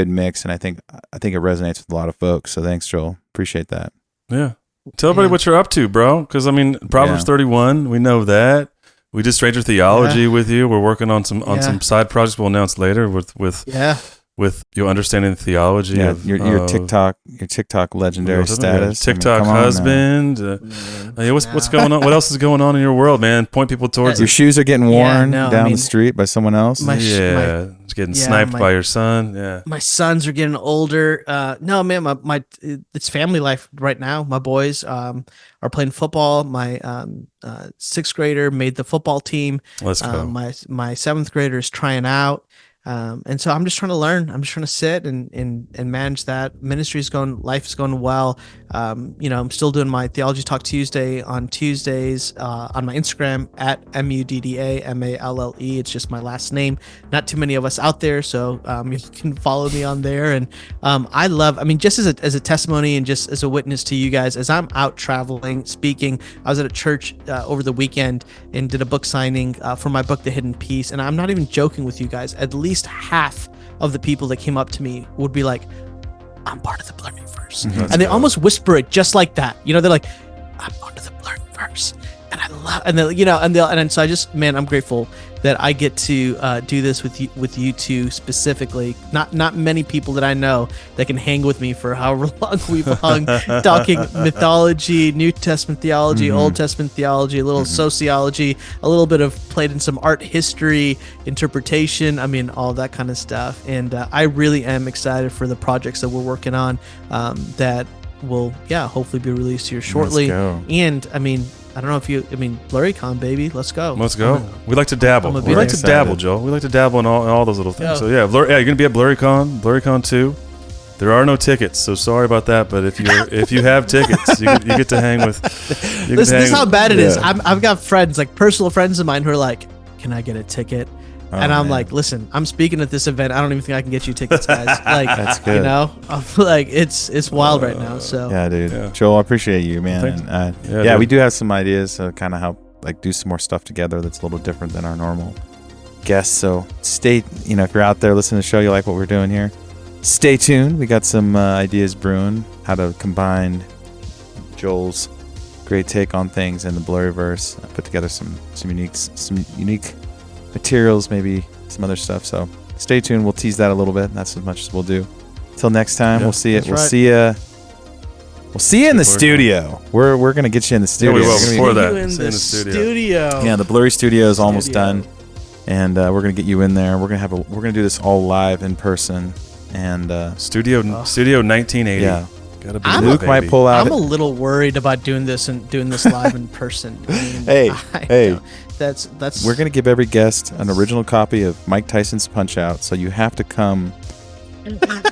mix. And I think it resonates with a lot of folks. So thanks, Joel. Appreciate that. Yeah. Tell everybody what you're up to, bro. Because I mean, Proverbs 31, we know that. We did Stranger Theology with you. We're working on some side projects we'll announce later with your understanding the theology. Yeah, of your TikTok legendary status. TikTok husband. What's going on? What else is going on in your world, man? Point people towards your it. shoes are getting worn down the street by someone else. It's getting sniped by your son. Yeah, my sons are getting older. No, man, my it's family life right now. My boys are playing football. My sixth grader made the football team. Let's go. My seventh grader is trying out. And so I'm just trying to learn. I'm just trying to sit and manage that. Life is going well. I'm still doing my Theology Talk Tuesday on Tuesdays on my Instagram at MUDDAMALLE. It's just my last name. Not too many of us out there, so you can follow me on there. And just as a testimony and just as a witness to you guys, as I'm out traveling, speaking, I was at a church over the weekend and did a book signing for my book, The Hidden Peace. And I'm not even joking with you guys. At least half of the people that came up to me would be like, I'm part of the Blurry verse. And they almost whisper it just like that. You know, they're like, I'm part of the Blurry verse. And I love, and so I just, man, I'm grateful that I get to do this with you two specifically. Not many people that I know that can hang with me for however long we've hung talking mythology, New Testament theology, Old Testament theology, a little sociology, a little bit of played in some art history, interpretation. I mean, all that kind of stuff. And I really am excited for the projects that we're working on that will, hopefully be released here shortly. Let's go. And I don't know if BlurryCon, baby. Let's go. Let's go. We like to dabble. We like to dabble, Joel. We like to dabble in all those little things. So you're gonna be at BlurryCon 2. There are no tickets, so sorry about that. But if you have tickets, you get to hang with. This is how bad it is. I've got friends, like personal friends of mine, who are like, "Can I get a ticket?" And I'm like, listen, I'm speaking at this event. I don't even think I can get you tickets, guys. Like, that's good. You know, I'm like, it's wild right now. So yeah, dude. Joel, I appreciate you, man. And, we do have some ideas to kind of help do some more stuff together that's a little different than our normal guests. So if you're out there listening to the show, you like what we're doing here, stay tuned. We got some ideas brewing, how to combine Joel's great take on things and the Blurryverse. I put together some unique materials, maybe some other stuff. So stay tuned. We'll tease that a little bit. That's as much as we'll do. Till next time, we'll see it. We'll see you in the studio. We're gonna get you in the studio. Yeah, we will before that. In the studio. Yeah, the Blurry studio is almost done, and we're gonna get you in there. We're gonna do this all live in person, and Studio 1980. Yeah, Gotta be Luke might pull out. I'm a little worried about doing this live in person. I mean, Hey, that's. We're gonna give every guest an original copy of Mike Tyson's Punch Out, so you have to come.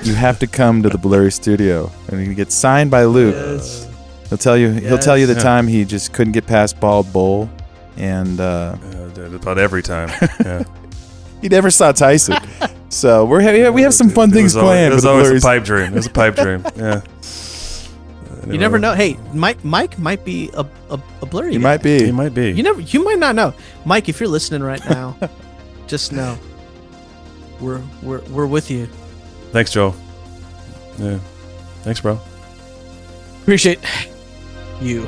You have to come to the Blurry studio, and you get signed by Luke. Yes. He'll tell you. He'll tell you the Yeah. time he just couldn't get past Bald Bull, and about every time. Yeah. he never saw Tyson. So we have some fun things planned. It was with the always Blurry a pipe dream. It was a pipe dream. Yeah. You never know. Hey, Mike might be a Blurry. He guy. might be. He might be. You might not know. Mike, if you're listening right now, just know we're with you. Thanks, Joel. Yeah. Thanks, bro. Appreciate you.